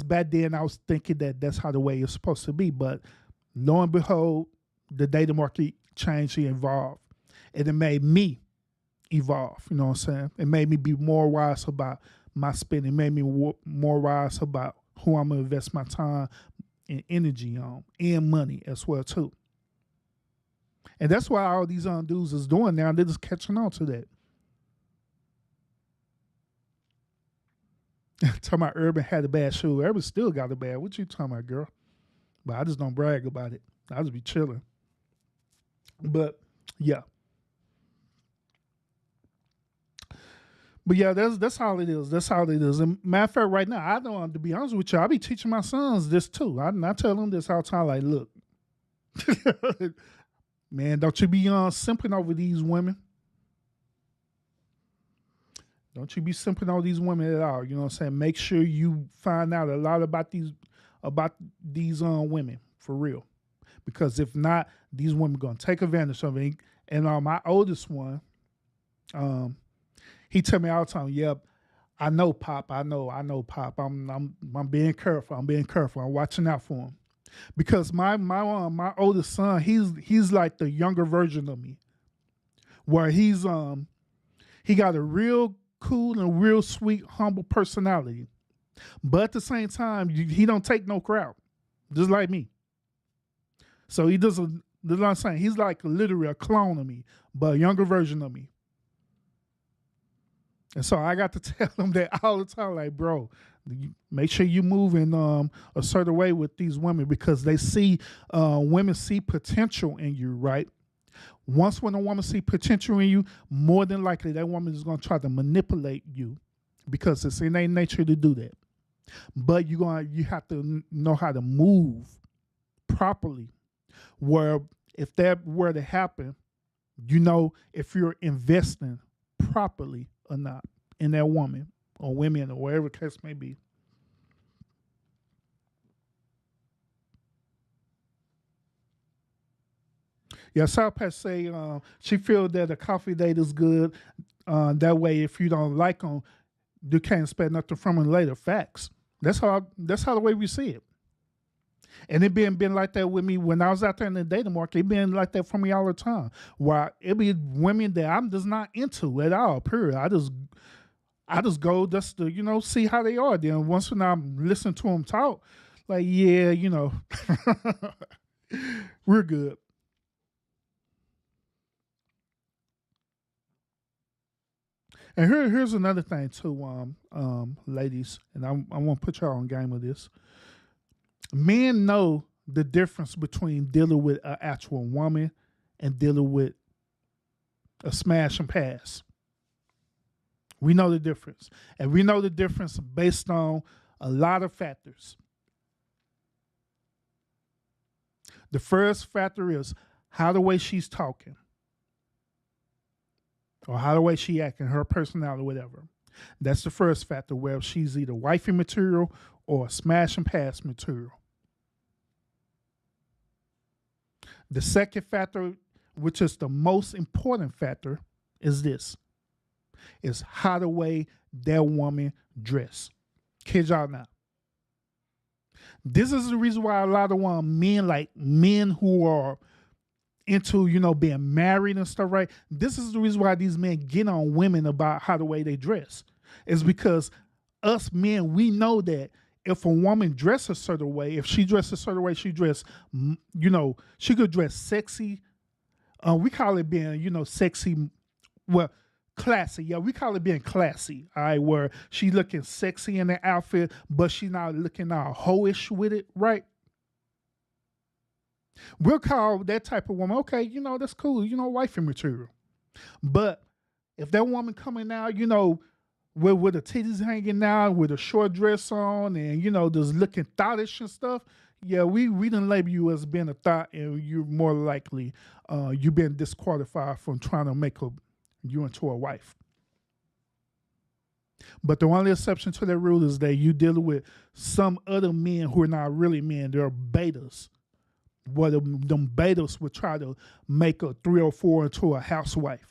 back then I was thinking that that's how the way it's supposed to be. But lo and behold, the dating market changed and evolved, and it made me evolve. You know what I'm saying? It made me be more wise about my spending. It made me more wise about who I'm gonna invest my time and energy on, and money as well too. And that's why all these dudes is doing now. They're just catching on to that. Talking about Urban had a bad shoe. Urban still got a bad. What you talking about, girl? But I just don't brag about it. I just be chilling. But yeah. But yeah, that's how it is. That's how it is. And matter of fact, right now, I don't, to be honest with you, I be teaching my sons this too. I tell them this all the time, like, look, man, don't you be simping over these women. Don't you be simping over these women at all. You know what I'm saying? Make sure you find out a lot about these women for real. Because if not, these women going to take advantage of it. And my oldest one, he tell me all the time, yep, I know, Pop. I know, Pop. I'm being careful. I'm watching out for him. Because my oldest son, he's like the younger version of me, where he got a real cool and real sweet, humble personality, but at the same time, he don't take no crap, just like me. So he doesn't. That's what I'm saying. He's like literally a clone of me, but a younger version of me. And so I got to tell him that all the time, like, bro, make sure you move in a certain way with these women, because they see, women see potential in you, right? Once when a woman see potential in you, more than likely that woman is going to try to manipulate you, because it's in their nature to do that. But you have to know how to move properly, where if that were to happen, you know if you're investing properly or not in that woman or women or whatever the case may be. Yeah, South Pat say she feels that a coffee date is good. That way, if you don't like them, you can't expect nothing from them later. Facts. That's how the way we see it. And it been like that with me when I was out there in the dating market. It been like that for me all the time. Where it be women that I'm just not into at all. Period. I just go just to see how they are. Then once when I'm listening to them talk, like yeah, we're good. And here's another thing too, ladies, and I want to put y'all on game with this. Men know the difference between dealing with an actual woman and dealing with a smash and pass. We know the difference. And we know the difference based on a lot of factors. The first factor is how the way she's talking, or how the way she acting, her personality, whatever. That's the first factor, where she's either wifey material or smash and pass material. The second factor, which is the most important factor, is this: is how the way that woman dress. Kid y'all not. This is the reason why a lot of men, like men who are into, being married and stuff, right? This is the reason why these men get on women about how the way they dress. It's because us men, we know that if a woman dresses a certain way, if she dresses a certain way, she she could dress sexy. We call it being, sexy. Well, classy. Yeah, we call it being classy. All right, where she looking sexy in the outfit, but she not looking all hoish with it, right? We'll call that type of woman, okay, that's cool, wifey material. But if that woman coming out, with the titties hanging out, with a short dress on, and just looking thottish and stuff, yeah, we didn't label you as being a thought, and you're more likely you've been disqualified from trying to make you into a wife. But the only exception to that rule is that you dealing with some other men who are not really men. They're betas. Well, them betas would try to make a 304 into a housewife.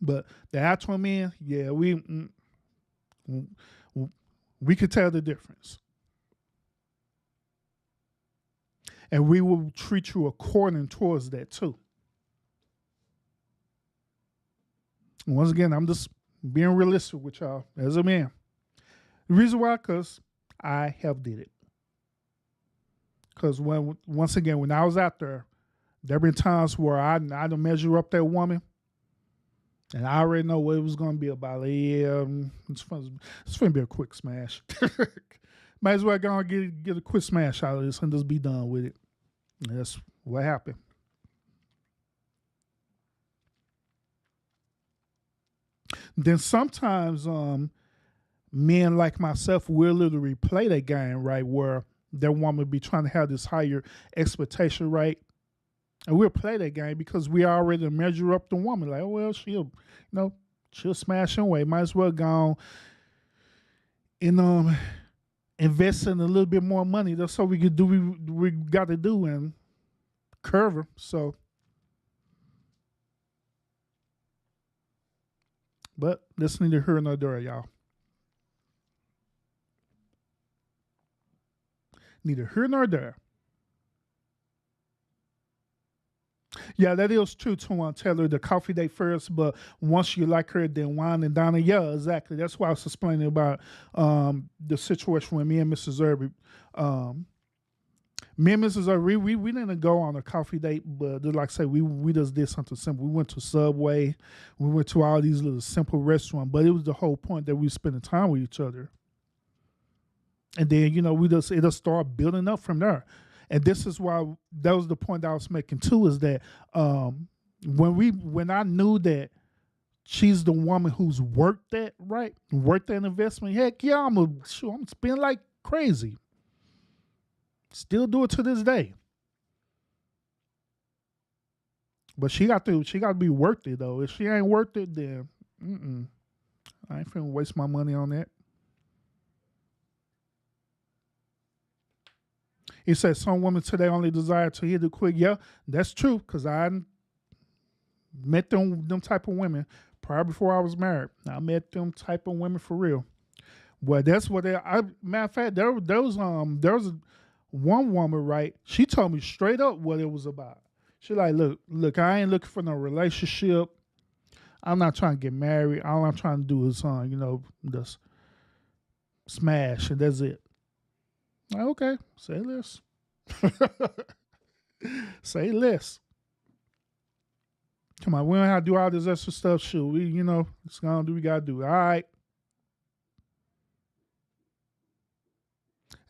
But the actual men, yeah, we could tell the difference. And we will treat you according towards that too. Once again, I'm just being realistic with y'all as a man. The reason why, because I have did it. Because once again, when I was out there been times where I'd measure up that woman, and I already know what it was going to be about. Like, yeah, it's going to be a quick smash. Might as well go and get a quick smash out of this and just be done with it. And that's what happened. Then sometimes men like myself will literally play that game, right, where their woman be trying to have this higher expectation, right? And we'll play that game because we already measure up the woman. Like, oh, well, she'll smash anyway. Might as well go and invest in a little bit more money. That's all we could do. We got to do and curve her. So, but that's neither here nor there, y'all. Neither here nor there. Yeah, that is true too, Taylor. The coffee date first, but once you like her, then wine and dine. Yeah, exactly. That's why I was explaining about the situation with me and Mrs. Irby. Me and Mrs. Irby, we didn't go on a coffee date, but like I say, we just did something simple. We went to Subway. We went to all these little simple restaurants, but it was the whole point that we spending time with each other. And then, it'll start building up from there. And this is why that was the point I was making too, is that when I knew that she's the woman who's worked that investment, heck yeah, I'm spend like crazy. Still do it to this day. But she got to be worth it though. If she ain't worth it, then I ain't finna waste my money on that. He said some women today only desire to hit it quick. Yeah, that's true, because I met them type of women prior before I was married. I met them type of women for real. Well, that's what matter of fact, there was one woman, right? She told me straight up what it was about. She like, look, I ain't looking for no relationship. I'm not trying to get married. All I'm trying to do is just smash, and that's it. Like, okay, say less. Say less. Come on, we don't have to do all this extra stuff. Shoot, we, it's gonna do what we gotta do. All right.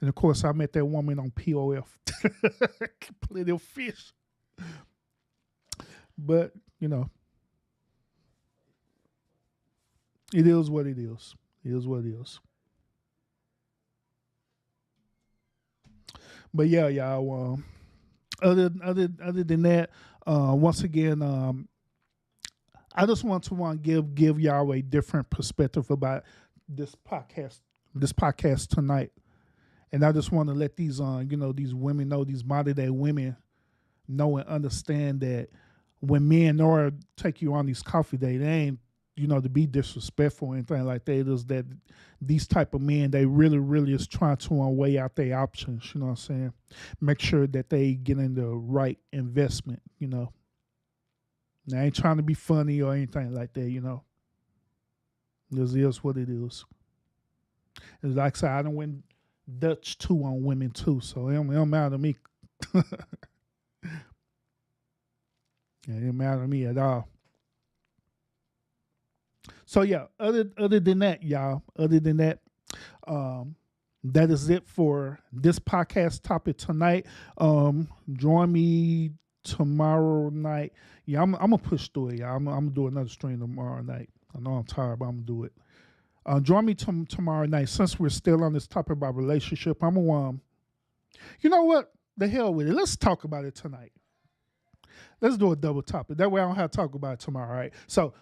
And of course, I met that woman on POF. Plenty of fish. But, it is what it is. It is what it is. But yeah, y'all. Other than that, once again, I just want to give y'all a different perspective about this podcast tonight. And I just want to let these these women know, these modern day women know and understand that when men or take you on these coffee dates, they ain't, to be disrespectful or anything like that. It is that these type of men, they really, really is trying to weigh out their options, you know what I'm saying? Make sure that they get in the right investment, They ain't trying to be funny or anything like that, This is what it is. It's like I said, I done went Dutch too on women too, so it don't matter to me. It don't matter to me at all. So yeah, other than that, y'all, that is it for this podcast topic tonight. Join me tomorrow night. Yeah, I'm gonna push through it, y'all. I'm gonna do another stream tomorrow night. I know I'm tired, but I'm gonna do it. Join me tomorrow night. Since we're still on this topic about relationship, I'm gonna you know what? The hell with it. Let's talk about it tonight. Let's do a double topic. That way I don't have to talk about it tomorrow, right? So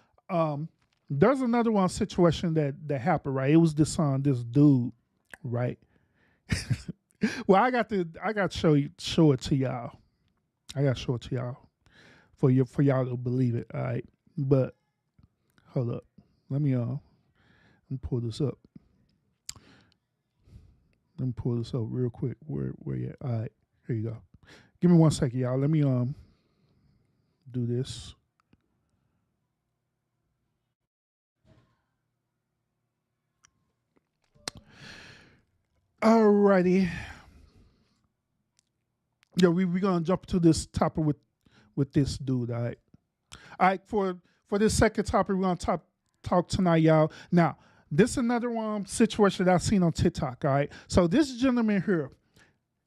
there's another one situation that happened, right? It was this dude, right? Well, I got to show it to y'all. I got to show it to y'all for y'all to believe it, all right? But hold up. Let me pull this up. Let me pull this up real quick. Where you at? All right, here you go. Give me 1 second, y'all. Let me do this. Alrighty. Yeah, we're gonna jump to this topic with this dude. All right. All right, for this second topic, we're gonna talk tonight, y'all. Now, this is another one situation that I've seen on TikTok. All right. So this gentleman here,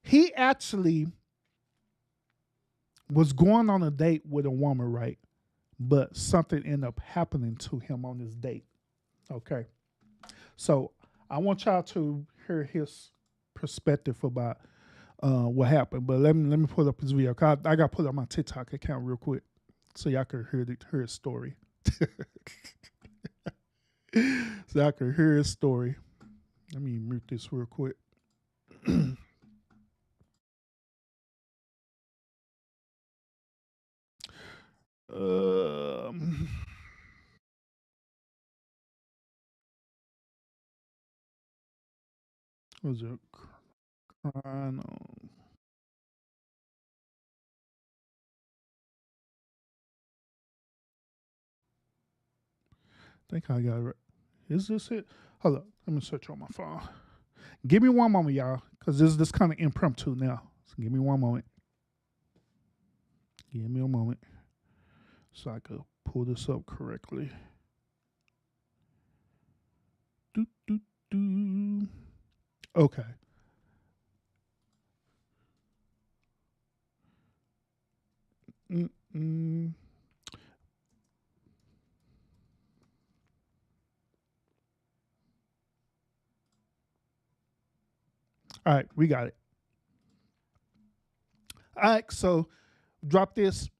he actually was going on a date with a woman, right? But something ended up happening to him on this date. Okay. So I want y'all to hear his perspective about what happened. But let me pull up his video. I got to put up my TikTok account real quick so y'all can hear his story. So I can hear his story. Let me mute this real quick. Was it crying on? I think I got it right. Is this it? Hold up. Let me search on my phone. Give me one moment, y'all, because this kind of impromptu now. So give me one moment. Give me a moment so I could pull this up correctly. Okay. All right, we got it. All right, so drop this,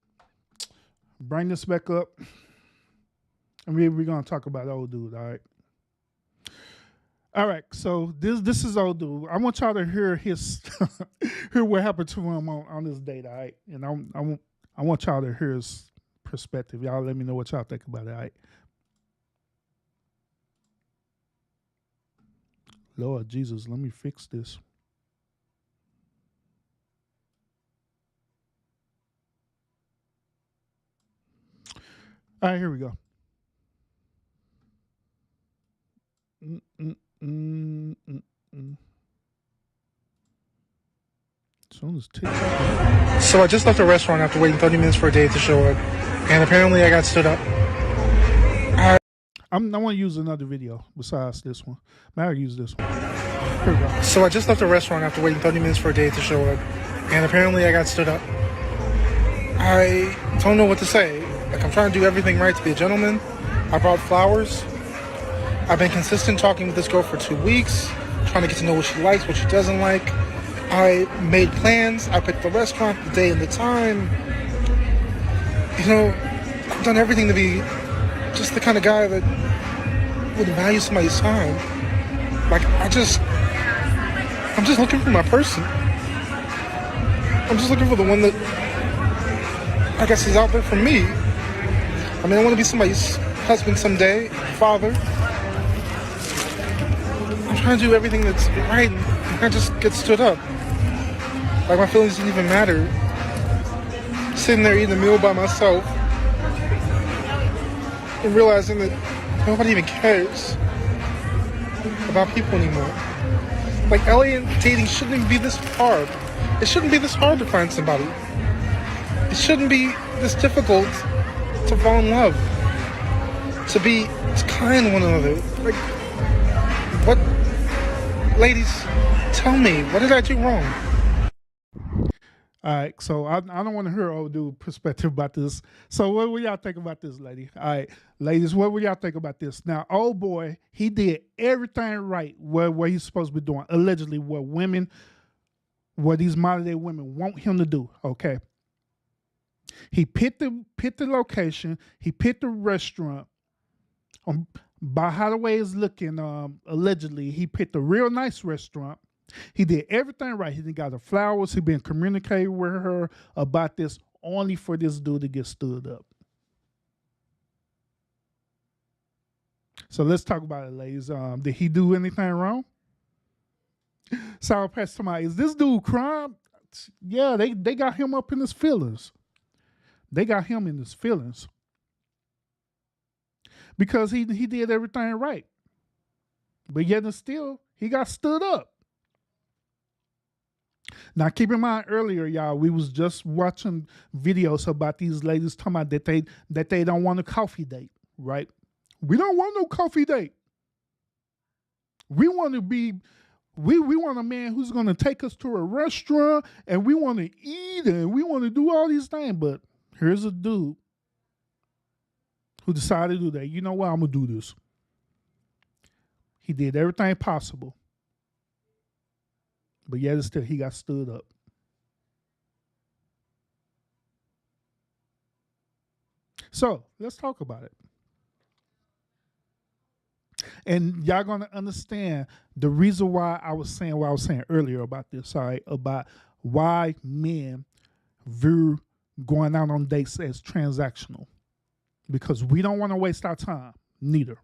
bring this back up, and we're going to talk about old dude, all right? All right, so this is old dude. I want y'all to hear his hear what happened to him on this date, all right? And I want y'all to hear his perspective. Y'all let me know what y'all think about it, all right? Lord Jesus, let me fix this. All right, here we go. So I just left the restaurant after waiting 30 minutes for a date to show up. and apparently I got stood up. I want to use another video besides this one. I'll use this one. Here we go. So I just left the restaurant after waiting 30 minutes for a date to show up, and apparently I got stood up. I don't know what to say. Like, I'm trying to do everything right to be a gentleman. I brought flowers. I've been consistent talking with this girl for 2 weeks, trying to get to know what she likes, what she doesn't like. I made plans. I picked the restaurant, the day, and the time. You know, I've done everything to be just the kind of guy that would value somebody's time. Like, I'm just looking for my person. I'm just looking for the one that, I guess, is out there for me. I mean, I want to be somebody's husband someday, father. I'm trying to do everything that's right, and I just get stood up. Like, my feelings didn't even matter. Sitting there eating a meal by myself and realizing that nobody even cares about people anymore. Like, LA dating shouldn't even be this hard. It shouldn't be this hard to find somebody. It shouldn't be this difficult to fall in love, to be kind to one another. Like, what? Ladies, tell me, what did I do wrong? All right, so I don't want to hear old dude perspective about this. So what will y'all think about this, lady? All right, ladies, what will y'all think about this? Now, old boy, he did everything right what he's supposed to be doing. Allegedly, what these modern day women want him to do. Okay, he picked the location, he picked the restaurant. By how the way it's looking, allegedly, he picked a real nice restaurant. He did everything right. He got her flowers. He been communicating with her about this, only for this dude to get stood up. So let's talk about it, ladies. Did he do anything wrong? Sour Patch somebody, is this dude crying? Yeah, they got him up in his feelings. They got him in his feelings. Because he did everything right. But yet and still, he got stood up. Now, keep in mind, earlier, y'all, we was just watching videos about these ladies talking about that they don't want a coffee date, right? We don't want no coffee date. We want to be, we want a man who's going to take us to a restaurant, and we want to eat, and we want to do all these things. But here's a dude who decided to do that. You know what? I'm going to do this. He did everything possible. But yet still, he got stood up. So let's talk about it. And y'all gonna understand the reason why I was saying what I was saying earlier about this, all right, about why men view going out on dates as transactional. Because we don't want to waste our time, neither.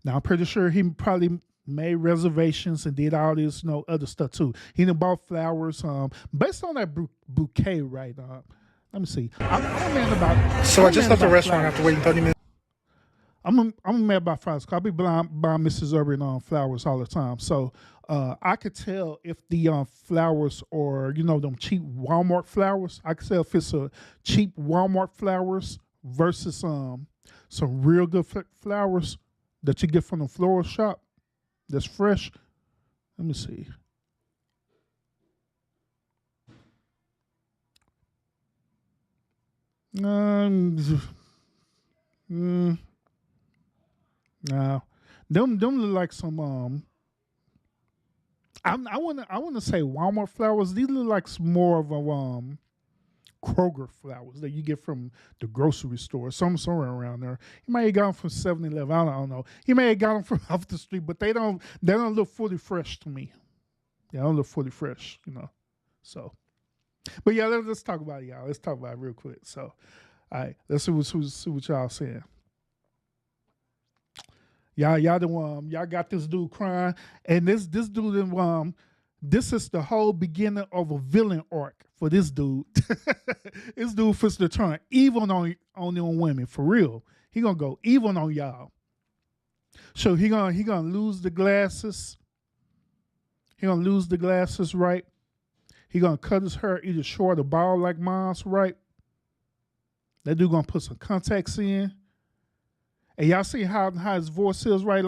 Now, I'm pretty sure he probably made reservations and did all this, other stuff too. He done bought flowers. Based on that bouquet, right? Let me see. I'm a man about. So I just left the restaurant after waiting 30 minutes. I'm a man about flowers. Cause I be buying Mrs. Urban flowers all the time. So I could tell if the flowers or them cheap Walmart flowers. I could tell if it's a cheap Walmart flowers versus some real good flowers that you get from the floral shop. That's fresh. Let me see. No, them look like some. I wanna say Walmart flowers. These look like some more of a Kroger flowers that you get from the grocery store, somewhere around there. He may have got them from 7-Eleven. I don't know. He may have got them from off the street, but they don't look fully fresh to me. They don't look fully fresh, So, but yeah, let's talk about it, y'all. Let's talk about it real quick. So, all right, let's see what y'all saying. Y'all got this dude crying, and this dude this is the whole beginning of a villain arc for this dude. This dude fits to turn evil on them women, for real. He gonna go evil on y'all. So he gonna lose the glasses. He gonna lose the glasses, right? He gonna cut his hair either short or bald like mine's, right? That dude gonna put some contacts in. And y'all see how his voice is, right?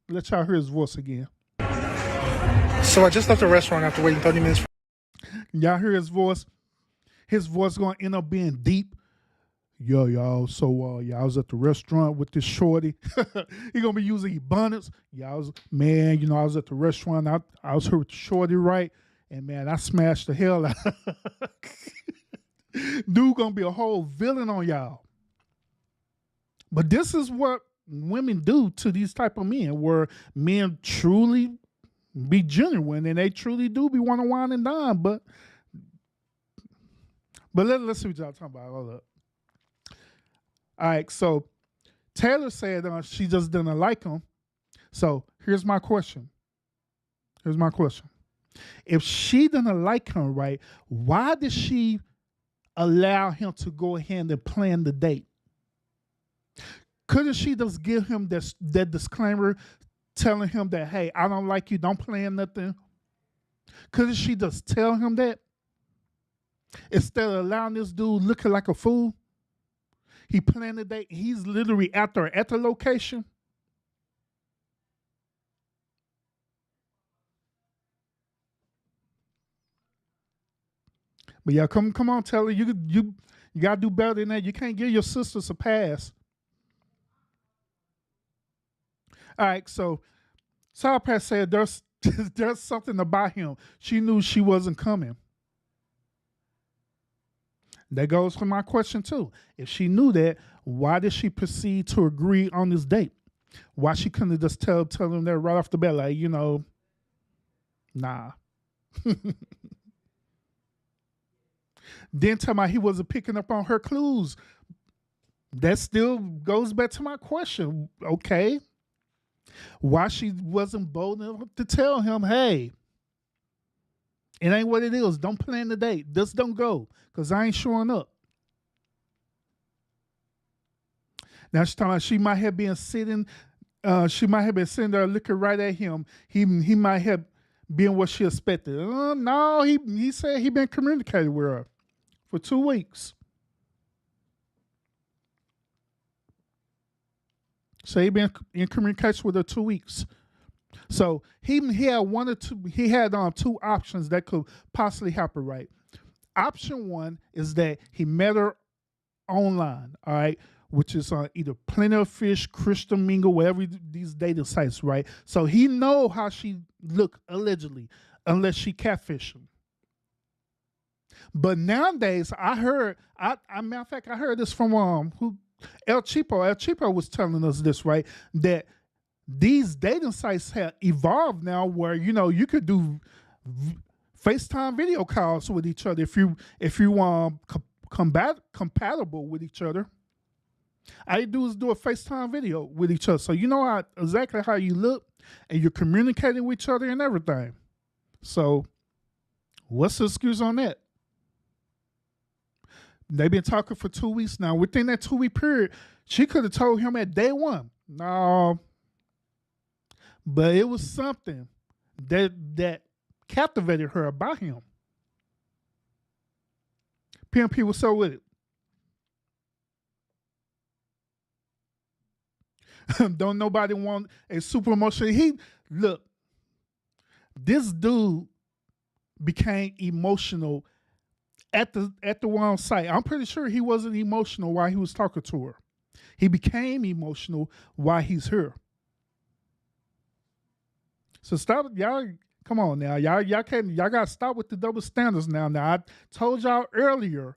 Let y'all hear his voice again. So I just left the restaurant after waiting 30 minutes. Y'all hear his voice? His voice gonna end up being deep. Yo, y'all. So y'all was at the restaurant with this shorty. He gonna be using abundance. Y'all was, man, you know, I was at the restaurant. I was here with the shorty, right? And man, I smashed the hell out. Dude gonna be a whole villain on y'all. But this is what women do to these type of men, where men truly be genuine and they truly do be want to wine and dine. But let's see what y'all talking about. Hold up. All right, so Taylor said she just didn't like him. So here's my question. If she didn't like him, right, why did she allow him to go ahead and plan the date? Couldn't she just give him that disclaimer telling him that, hey, I don't like you, don't plan nothing? Couldn't she just tell him that? Instead of allowing this dude looking like a fool? He planned the date. He's literally at the location. But yeah, come on, Taylor. You gotta do better than that. You can't give your sisters a pass. All right, so Sour Patch said there's something about him. She knew she wasn't coming. That goes for my question too. If she knew that, why did she proceed to agree on this date? Why she couldn't just tell him that right off the bat, like, you know, nah. Then tell me he wasn't picking up on her clues. That still goes back to my question. Okay. Why she wasn't bold enough to tell him, hey, it ain't what it is. Don't plan the date. Just don't go, because I ain't showing up. Now she's talking about she might have been sitting there looking right at him. He might have been what she expected. No, he said he been communicating with her for 2 weeks. So he been in communication with her 2 weeks. So he had two options that could possibly happen, right? Option one is that he met her online, all right, which is on either Plenty of Fish, Christian Mingle, whatever these dating sites, right? So he know how she look allegedly, unless she catfish him. But nowadays, matter of fact, I heard this from El Cheapo. El Cheapo was telling us this, right? That these dating sites have evolved now, where you could do FaceTime video calls with each other if you compatible with each other. All you do is do a FaceTime video with each other, so you know exactly how you look, and you're communicating with each other and everything. So, what's the excuse on that? They've been talking for 2 weeks now. Within that 2-week period, she could have told him at day one. No. But it was something that captivated her about him. PMP was so with it. Don't nobody want a super emotional. Look, this dude became emotional at the one site. I'm pretty sure he wasn't emotional while he was talking to her. He became emotional while he's here. So stop, y'all. Come on now, y'all gotta stop with the double standards now. Now I showed y'all earlier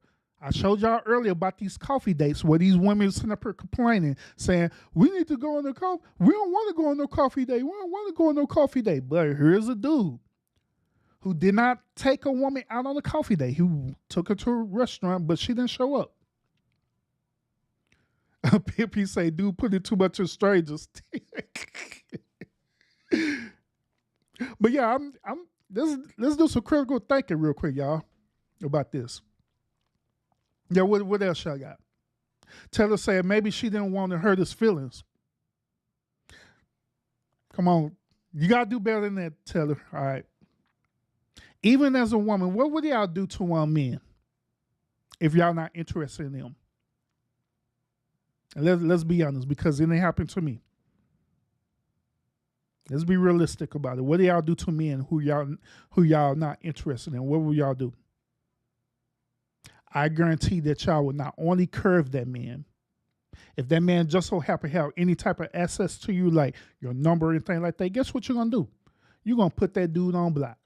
about these coffee dates where these women sitting up here complaining, saying we need to go on a coffee. We don't want to go on no coffee date. We don't want to go on no coffee date. But here's a dude who did not take a woman out on a coffee date. He took her to a restaurant, but she didn't show up. Pippi say, dude, put it too much in strangers. But yeah, let's do some critical thinking real quick, y'all, about this. Yeah, what else I got? Taylor said maybe she didn't want to hurt his feelings. Come on, you gotta do better than that, Taylor. All right. Even as a woman, what would y'all do to men if y'all not interested in them? And let's be honest, because it ain't happened to me. Let's be realistic about it. What do y'all do to men who y'all not interested in? What will y'all do? I guarantee that y'all will not only curve that man. If that man just so happen to have any type of access to you, like your number or anything like that, guess what you're gonna do? You're gonna put that dude on block.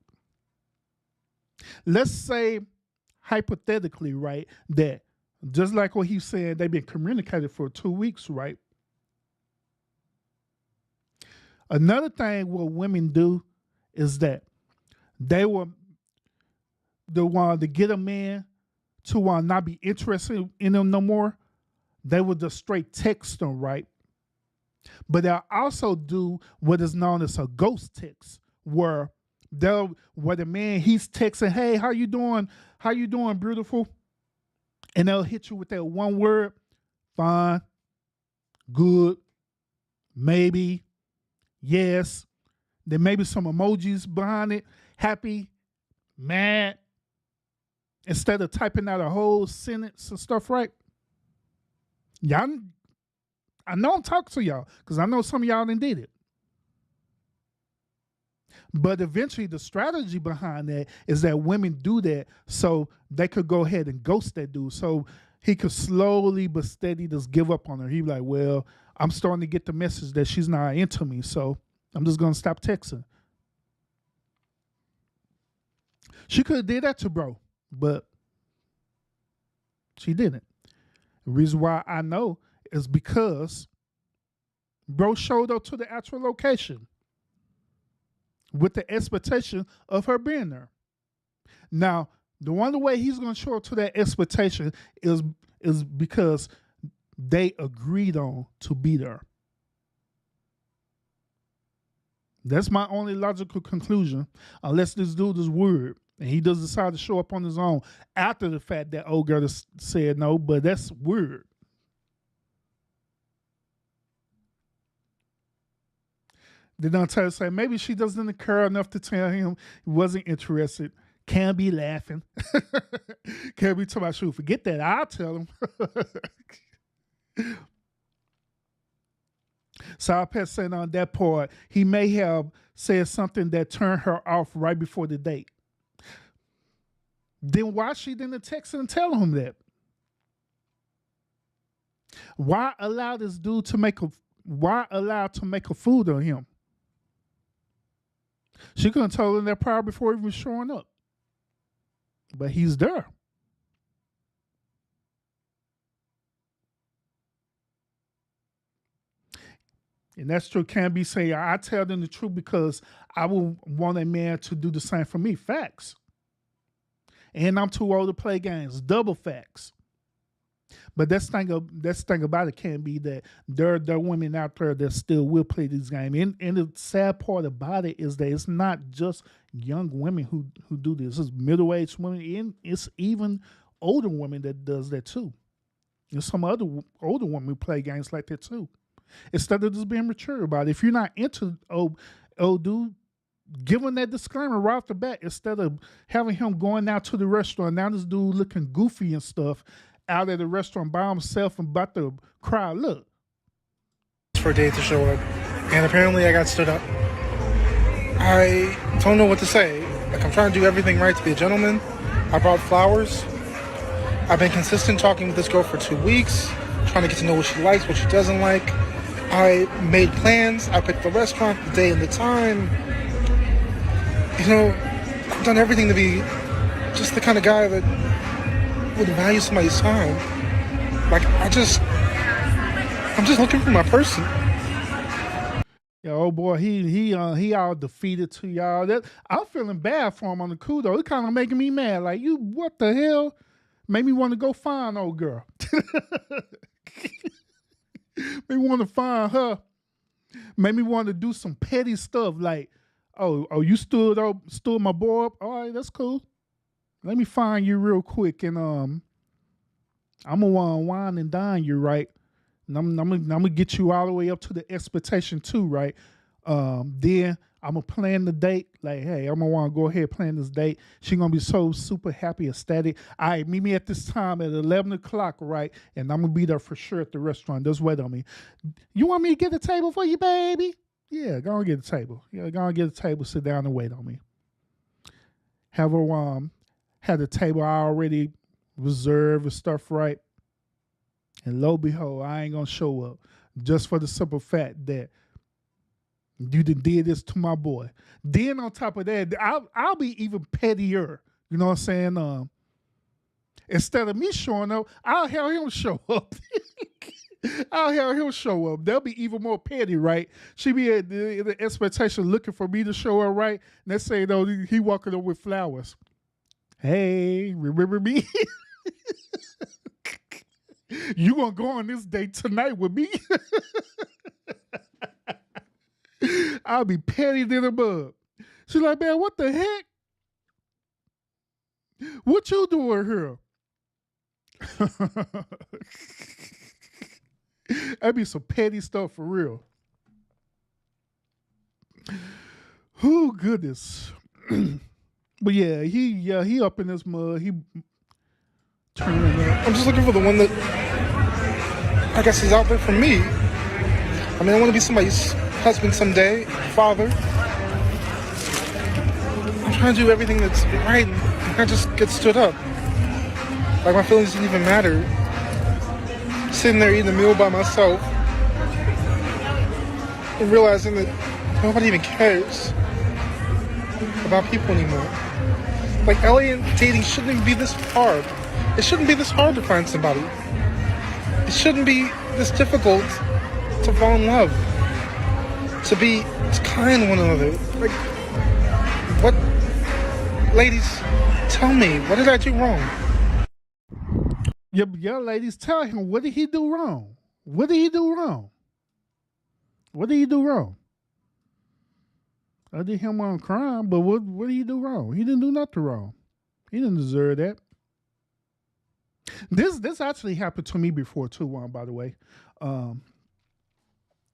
Let's say, hypothetically, right, that just like what he's saying, they've been communicating for 2 weeks, right? Another thing what women do is that they will want to get a man to not be interested in them no more. They will just straight text them, right? But they'll also do what is known as a ghost text, where the man, he's texting, hey, how you doing? How you doing, beautiful? And they'll hit you with that one word, fine, good, maybe, yes. There may be some emojis behind it, happy, mad, instead of typing out a whole sentence and stuff, right? Y'all, I know I'm talking to y'all because I know some of y'all done did it. But eventually the strategy behind that is that women do that so they could go ahead and ghost that dude. So he could slowly but steady just give up on her. He'd be like, well, I'm starting to get the message that she's not into me, so I'm just going to stop texting. She could have did that to bro, but she didn't. The reason why I know is because bro showed up to the actual location with the expectation of her being there. Now, the only way he's going to show up to that expectation is because they agreed on to be there. That's my only logical conclusion, unless this dude is weird and he does decide to show up on his own after the fact that old girl said no, but that's weird. They don't tell her, say maybe she doesn't care enough to tell him he wasn't interested. Can't be laughing. Can't be talking about shoot. Forget that. I'll tell him. So I'll pass saying on that part, he may have said something that turned her off right before the date. Then why she didn't text and tell him that? Why allow this dude to make a fool of him? She could have told him that prior before he was showing up. But he's there. And that's true. Can't be saying, I tell them the truth because I will want a man to do the same for me. Facts. And I'm too old to play games. Double facts. But that's thing about it can be that there are women out there that still will play these games. And the sad part about it is that it's not just young women who do this. It's middle-aged women, and it's even older women that does that too. There's some other older women who play games like that too. Instead of just being mature about it. If you're not into old dude, give him that disclaimer right off the bat instead of having him going out to the restaurant. Now this dude looking goofy and stuff out at the restaurant by himself and about to cry. Look. For a date to show up. And apparently I got stood up. I don't know what to say. Like, I'm trying to do everything right to be a gentleman. I brought flowers. I've been consistent talking with this girl for 2 weeks, trying to get to know what she likes, what she doesn't like. I made plans. I picked the restaurant, the day and the time. You know, I've done everything to be just the kind of guy that would value somebody's time. Like, I'm just looking for my person. Yeah, oh boy, he all defeated to y'all. I'm feeling bad for him on the cool though. It kind of making me mad. Like, you, what the hell? Made me want to go find old girl. Made me want to find her. Made me want to do some petty stuff like, oh, you stood my boy up. All right, that's cool. Let me find you real quick, and I'm gonna wine and dine you, right? And I'm gonna get you all the way up to the expectation too, right? Then I'm gonna plan the date. Like, hey, I'm gonna want to go ahead and plan this date. She gonna be so super happy, ecstatic. All right, meet me at this time at 11 o'clock, right? And I'm gonna be there for sure at the restaurant. Just wait on me. You want me to get a table for you, baby? Yeah, go and get a table. Yeah, go and get a table. Sit down and wait on me. Have her had the table I already reserved and stuff, right? And lo and behold, I ain't gonna show up just for the simple fact that you did this to my boy. Then on top of that, I'll be even pettier. You know what I'm saying? Instead of me showing up, I'll have him show up. I'll have him show up. They'll be even more petty, right? She be at the expectation looking for me to show up, right? And let's say though he walking up with flowers. Hey, remember me? You gonna go on this date tonight with me? I'll be petty than a bug. She's like, man, what the heck? What you doing here? That'd be some petty stuff for real. Oh goodness. But yeah, he up in this mud. He turning up. I'm just looking for the one that I guess is out there for me. I mean, I want to be somebody's husband someday, father. I'm trying to do everything that's right, and I just get stood up. Like my feelings didn't even matter. Sitting there eating a meal by myself and realizing that nobody even cares about people anymore. Like, alien dating shouldn't even be this hard. It shouldn't be this hard to find somebody. It shouldn't be this difficult to fall in love. To be kind to one another. Like, what? Ladies, tell me, what did I do wrong? Yeah, ladies, tell him, what did he do wrong? What did he do wrong? What did he do wrong? I did him on crime, but what did he do wrong? He didn't do nothing wrong. He didn't deserve that. This actually happened to me before too, by the way.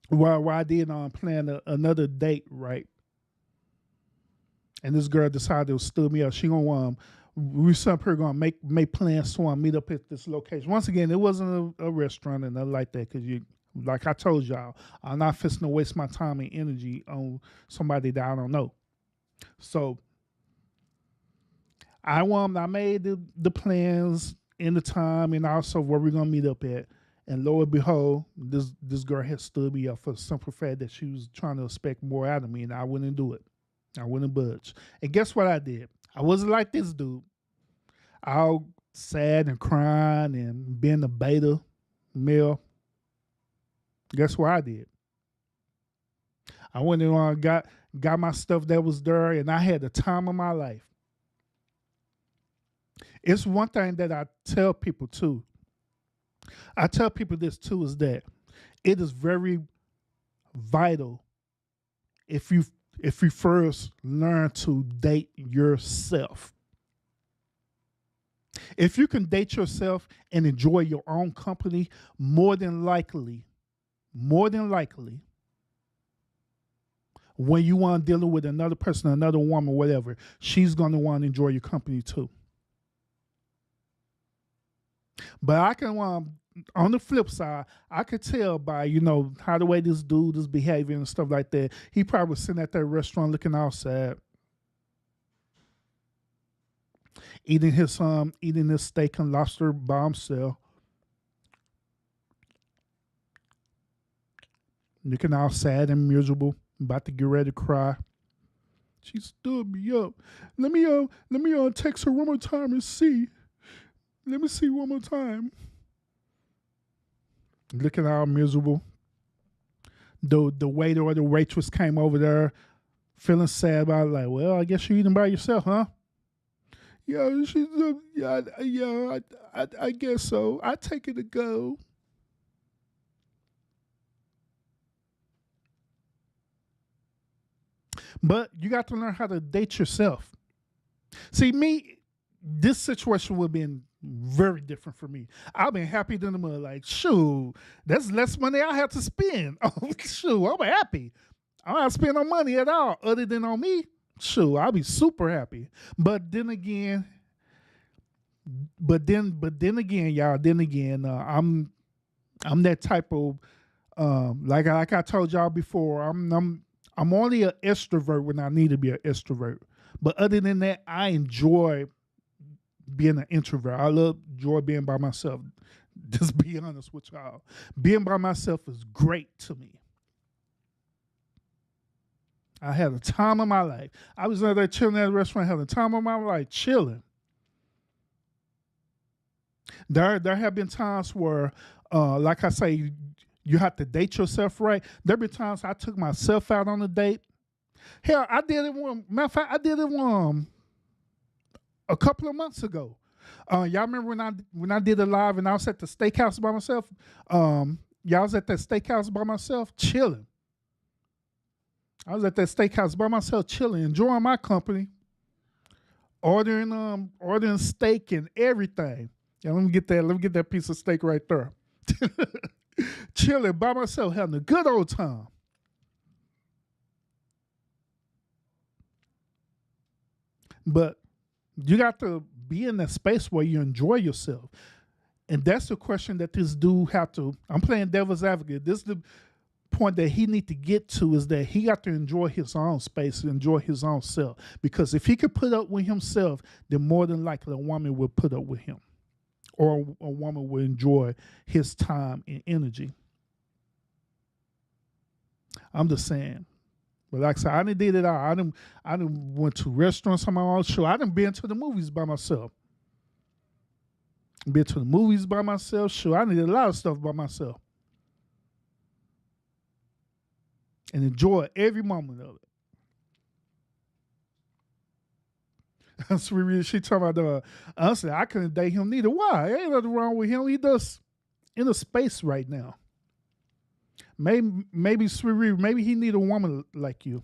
While I did plan another date, right? And this girl decided to stood me up. She gonna we some her gonna make plans to meet up at this location. Once again, it wasn't a restaurant and nothing like that, because like I told y'all, I'm not fixing to waste my time and energy on somebody that I don't know. So I made the plans in the time and also where we're gonna meet up at. And lo and behold, this girl had stood me up for the simple fact that she was trying to expect more out of me, and I wouldn't do it. I wouldn't budge. And guess what I did? I wasn't like this dude. All sad and crying and being a beta male. Guess what I did? I went and got my stuff that was there, and I had the time of my life. It's one thing that I tell people too. I tell people this too, is that it is very vital if you first learn to date yourself. If you can date yourself and enjoy your own company, more than likely, when you want dealing with another person, another woman, whatever, she's going to want to enjoy your company too. But I can, on the flip side, I could tell by, how the way this dude is behaving and stuff like that, he probably was sitting at that restaurant looking outside, eating his steak and lobster by himself, looking all sad and miserable, about to get ready to cry. She stood me up. Let me text her one more time and see. Let me see one more time. Looking all miserable. The waiter or the waitress came over there, feeling sad about it, like, well, I guess you're eating by yourself, huh? Yeah, I guess so. I take it to go. But you got to learn how to date yourself. See, this situation would have been very different for me. I've been happy than the mud. Like, shoot, that's less money I have to spend. Oh, shoot, I'm happy. I don't have to spend no money at all other than on me. Sure, I'll be super happy. But then again, y'all, I'm that type of like I told y'all before, I'm only an extrovert when I need to be an extrovert. But other than that, I enjoy being an introvert. I enjoy being by myself. Just be honest with y'all. Being by myself is great to me. I had a time of my life. I was out there chilling at a restaurant, had a time of my life chilling. There have been times where, like I say, you have to date yourself right. There have been times I took myself out on a date. Hell, I did it one. Matter of fact, I did it one a couple of months ago. Y'all remember when I did it live and I was at the steakhouse by myself? Y'all was at that steakhouse by myself, chilling. I was at that steakhouse by myself, chilling, enjoying my company, ordering steak and everything. Yeah, let me get that piece of steak right there. Chilling by myself, having a good old time. But you got to be in that space where you enjoy yourself. And that's the question that this dude have to, I'm playing devil's advocate. This is the point that he need to get to, is that he got to enjoy his own space, enjoy his own self. Because if he could put up with himself, then more than likely a woman will put up with him. Or a woman will enjoy his time and energy. I'm just saying. But like I said, I done did it all. I done went to restaurants on my own show. I done been to the movies by myself. Been to the movies by myself. Sure, I did a lot of stuff by myself. And enjoy every moment of it. She talking about honestly, I couldn't date him neither. Why? Ain't nothing wrong with him. He does in a space right now. Maybe Sweet, maybe he need a woman like you.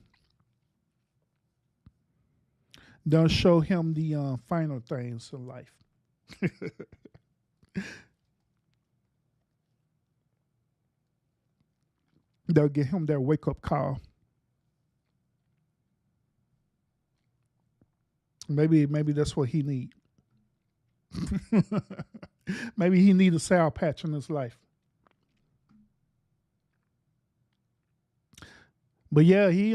Don't show him the final things in life. They'll get him their wake up call. Maybe that's what he need. Maybe he need a sour patch in his life. But yeah, he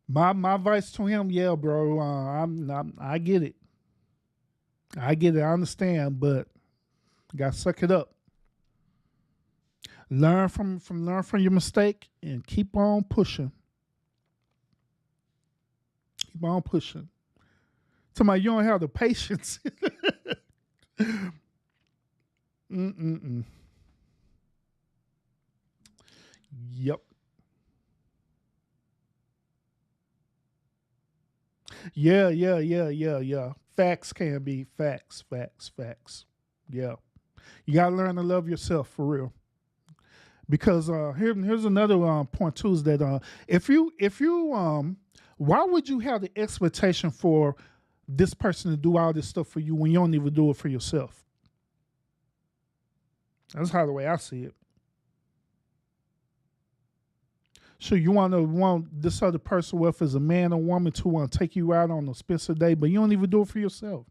my advice to him, yeah, bro, I get it. I understand, but gotta suck it up. Learn from your mistake and keep on pushing. Keep on pushing. Somebody, you don't have the patience. Yep. Yeah. Facts can be facts. Yeah. You gotta learn to love yourself for real. Because here's another point too, is that if you why would you have the expectation for this person to do all this stuff for you when you don't even do it for yourself? That's how the way I see it. So you want this other person, whether it's a man or woman, to want to take you out on a special day, but you don't even do it for yourself.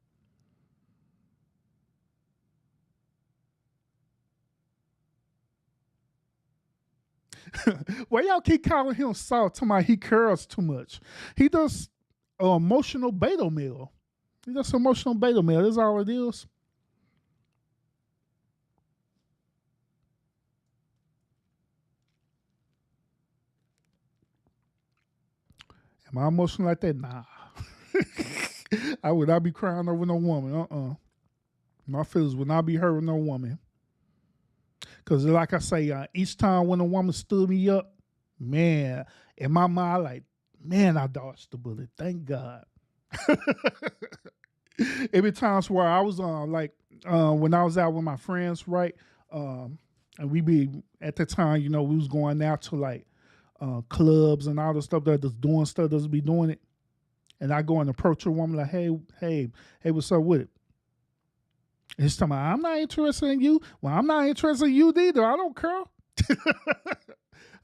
Why y'all keep calling him soft? Talking about he curls too much. He does emotional beta male. He does emotional beta male. That's all it is. Am I emotional like that? Nah. I would not be crying over no woman. My feelings would not be hurt with no woman. Because like I say, each time when a woman stood me up, man, in my mind, like, man, I dodged the bullet. Thank God. Every times where I was when I was out with my friends, right? And we be, at the time, we was going out to like clubs and all the stuff that just doing stuff, just be doing it. And I go and approach a woman like, hey, what's up with it? And he's talking about, I'm not interested in you. Well, I'm not interested in you either. I don't care.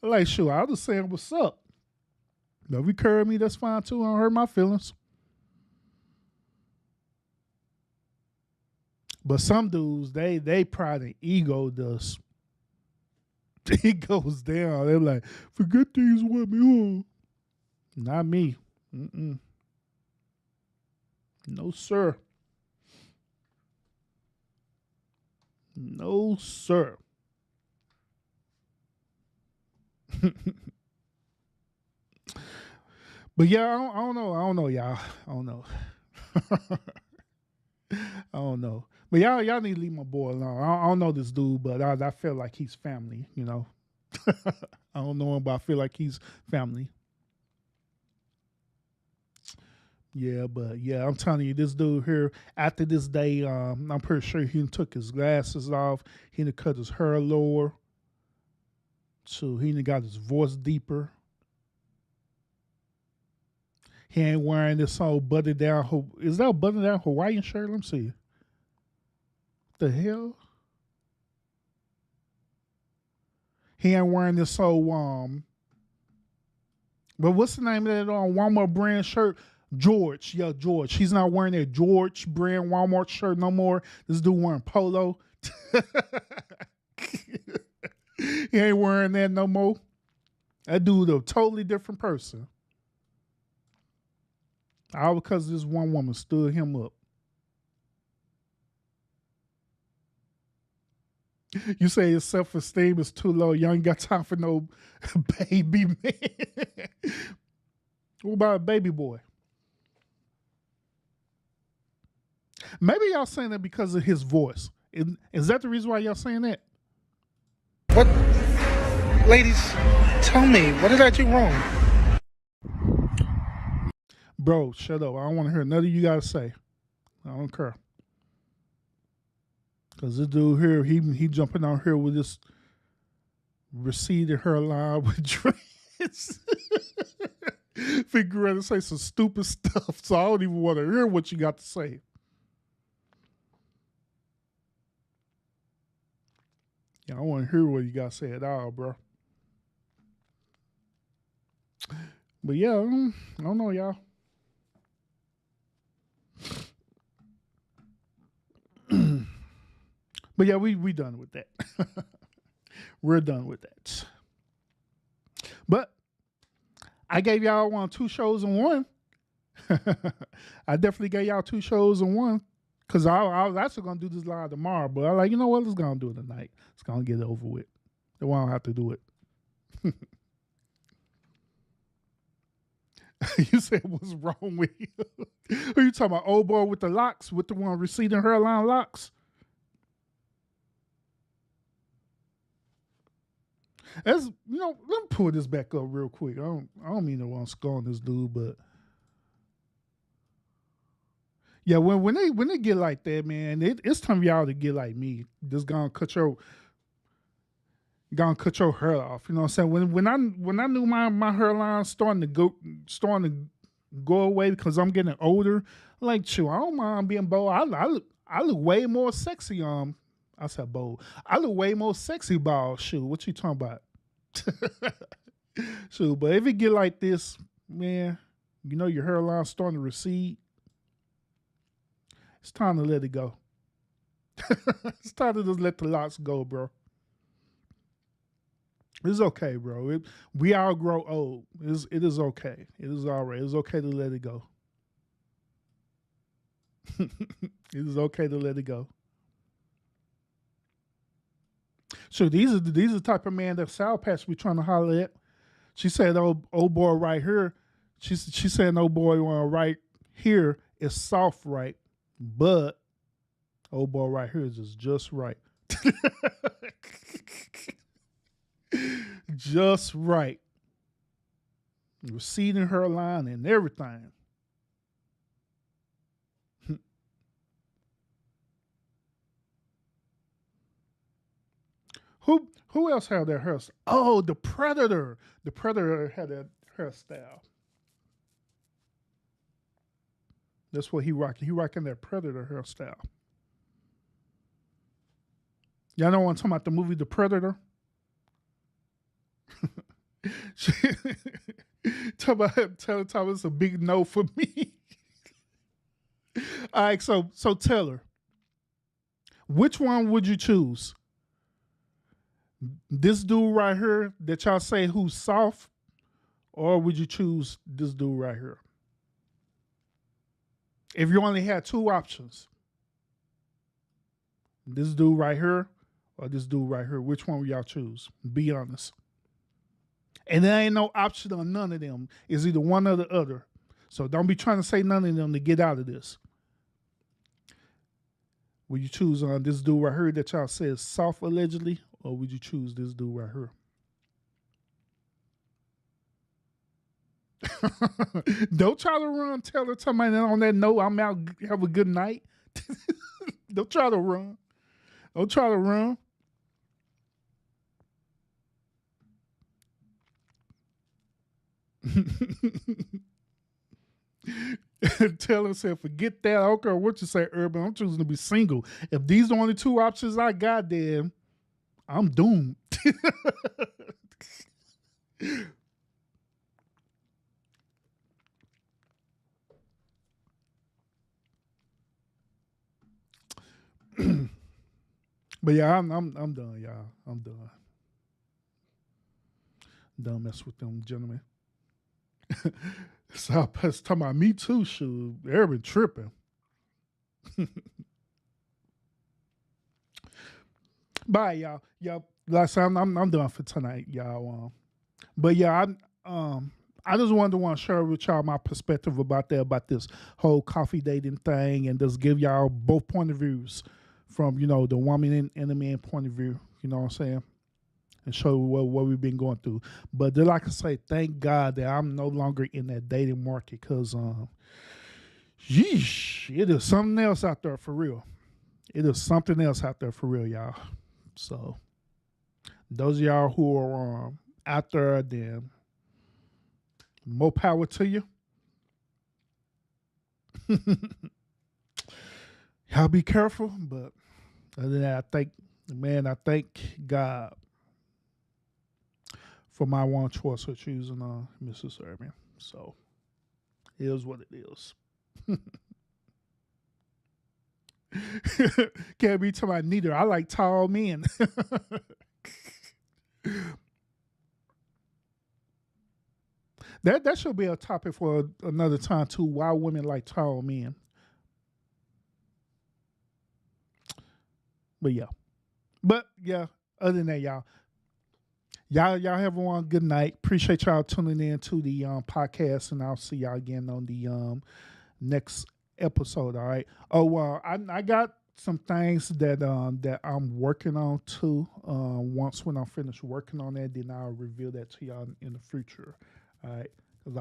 Like, sure, I'll just saying what's up. But if you curve me, that's fine too. I don't hurt my feelings. But some dudes, they pride and ego does. It goes down. They're like, forget these women. Not me. Mm-mm. No, sir. No, sir. But yeah, I don't know. I don't know, y'all. I don't know. I don't know. But y'all need to leave my boy alone. I don't know this dude, but I feel like he's family, you know. I don't know him, but I feel like he's family. Yeah, but yeah, I'm telling you, this dude here, after this day, I'm pretty sure he took his glasses off. He done cut his hair lower. So he done got his voice deeper. He ain't wearing this old button down. Is that a button down Hawaiian shirt? Let me see. What the hell? He ain't wearing this old but what's the name of that Walmart brand shirt? George. Yeah, George. He's not wearing that George brand Walmart shirt no more. This dude wearing polo. He ain't wearing that no more. That dude a totally different person. All because this one woman stood him up. You say his self-esteem is too low. You ain't got time for no baby man. What about a baby boy? Maybe y'all saying that because of his voice. Is that the reason why y'all saying that? What? Ladies, tell me, what did I do wrong? Bro, shut up. I don't want to hear nothing you got to say. I don't care. Because this dude here, he jumping out here with this receded hairline with dreads. Figure out to say some stupid stuff, so I don't even want to hear what you got to say. Yeah, I want to hear what you got to say at all, bro. But yeah, I don't know, y'all. But yeah, we done with that. We're done with that. But I gave y'all 2 shows in one. I definitely gave y'all 2 shows in one. Because I was actually going to do this live tomorrow. But I like, you know what? Let's go and do it tonight. Let's go and get it over with. Then I don't have to do it. You said, what's wrong with you? Who you talking about? Old boy with the locks? With the one receding hairline locks? As you know, let me pull this back up real quick. I don't mean to want to scorn this dude, but yeah, when they get like that, man, it's time for y'all to get like me. Just gonna cut your hair off. You know what I'm saying? When I knew my hairline starting to go away because I'm getting older, like, shoot, I don't mind being bold. I look way more sexy. I said bold. I look way more sexy bald. Shoot, what you talking about? Shoot, but if it get like this, man, you know your hairline starting to recede. It's time to let it go. It's time to just let the locks go, bro. It's okay, bro. We all grow old. It is okay. It is all right. It's okay to let it go. It is okay to let it go. So these are the type of man that Sal Patch be trying to holler at. She said, old boy right here. She said, old boy right here is soft right, but old boy right here is just right. Just right. Receding hairline and everything. Who else had that hairstyle? Oh, the Predator. The Predator had that hairstyle. That's what he rocking. He rocking that Predator hairstyle. Y'all know what I'm talking about, the movie The Predator? Tell her it's a big no for me. All right, so tell her, which one would you choose? This dude right here that y'all say who's soft, or would you choose this dude right here? If you only had two options, this dude right here or this dude right here, which one would y'all choose? Be honest. And there ain't no option on none of them. It's either one or the other. So don't be trying to say none of them to get out of this. Would you choose this dude right here that y'all said is soft allegedly, or would you choose this dude right here? Don't try to run. Tell her somebody on that note, I'm out. Have a good night. Don't try to run. Don't try to run. Tell her, say, forget that. I don't care what you say, Urban. I'm choosing to be single. If these are the only two options I got, then I'm doomed. But yeah, I'm done, y'all. I'm done. Done mess with them gentlemen. So I was talking about me too, shoot. They've been tripping. Bye, y'all. Y'all, last time I'm done for tonight, y'all. But yeah, I just want to share with y'all my perspective about this whole coffee dating thing, and just give y'all both point of views from, the woman and the man point of view. You know what I'm saying? And show what we've been going through. But then, like I say, thank God that I'm no longer in that dating market, because yeesh, it is something else out there for real. It is something else out there for real, y'all. So those of y'all who are out there, then more power to you. Y'all be careful, but other than that, I thank God for my one choice of choosing Mrs. Urban. So it is what it is. Can't be to my neither. I like tall men. That should be a topic for another time too. Why women like tall men. But yeah. Other than that, y'all have one good night. Appreciate y'all tuning in to the podcast, and I'll see y'all again on the next episode. All right. Oh, I got some things that I'm working on too. Once when I finish working on that, then I'll reveal that to y'all in the future. All right. Because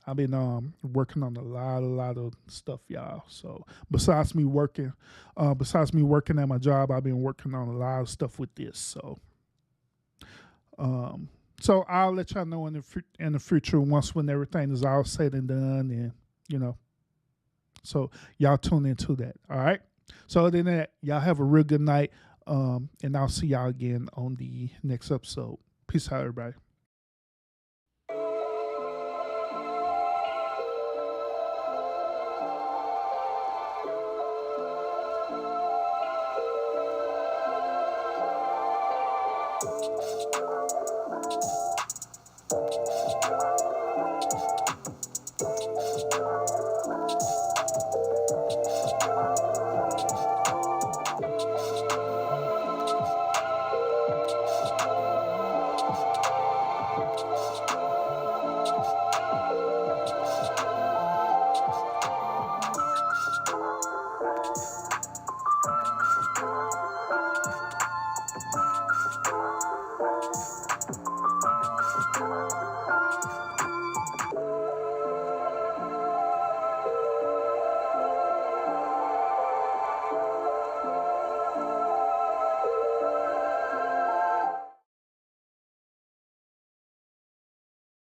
I've been working on a lot of stuff, y'all. So besides me working at my job, I've been working on a lot of stuff with this. So I'll let y'all know in the future when everything is all said and done, and so y'all tune into that. All right. So other than that, y'all have a real good night. And I'll see y'all again on the next episode. Peace out, everybody.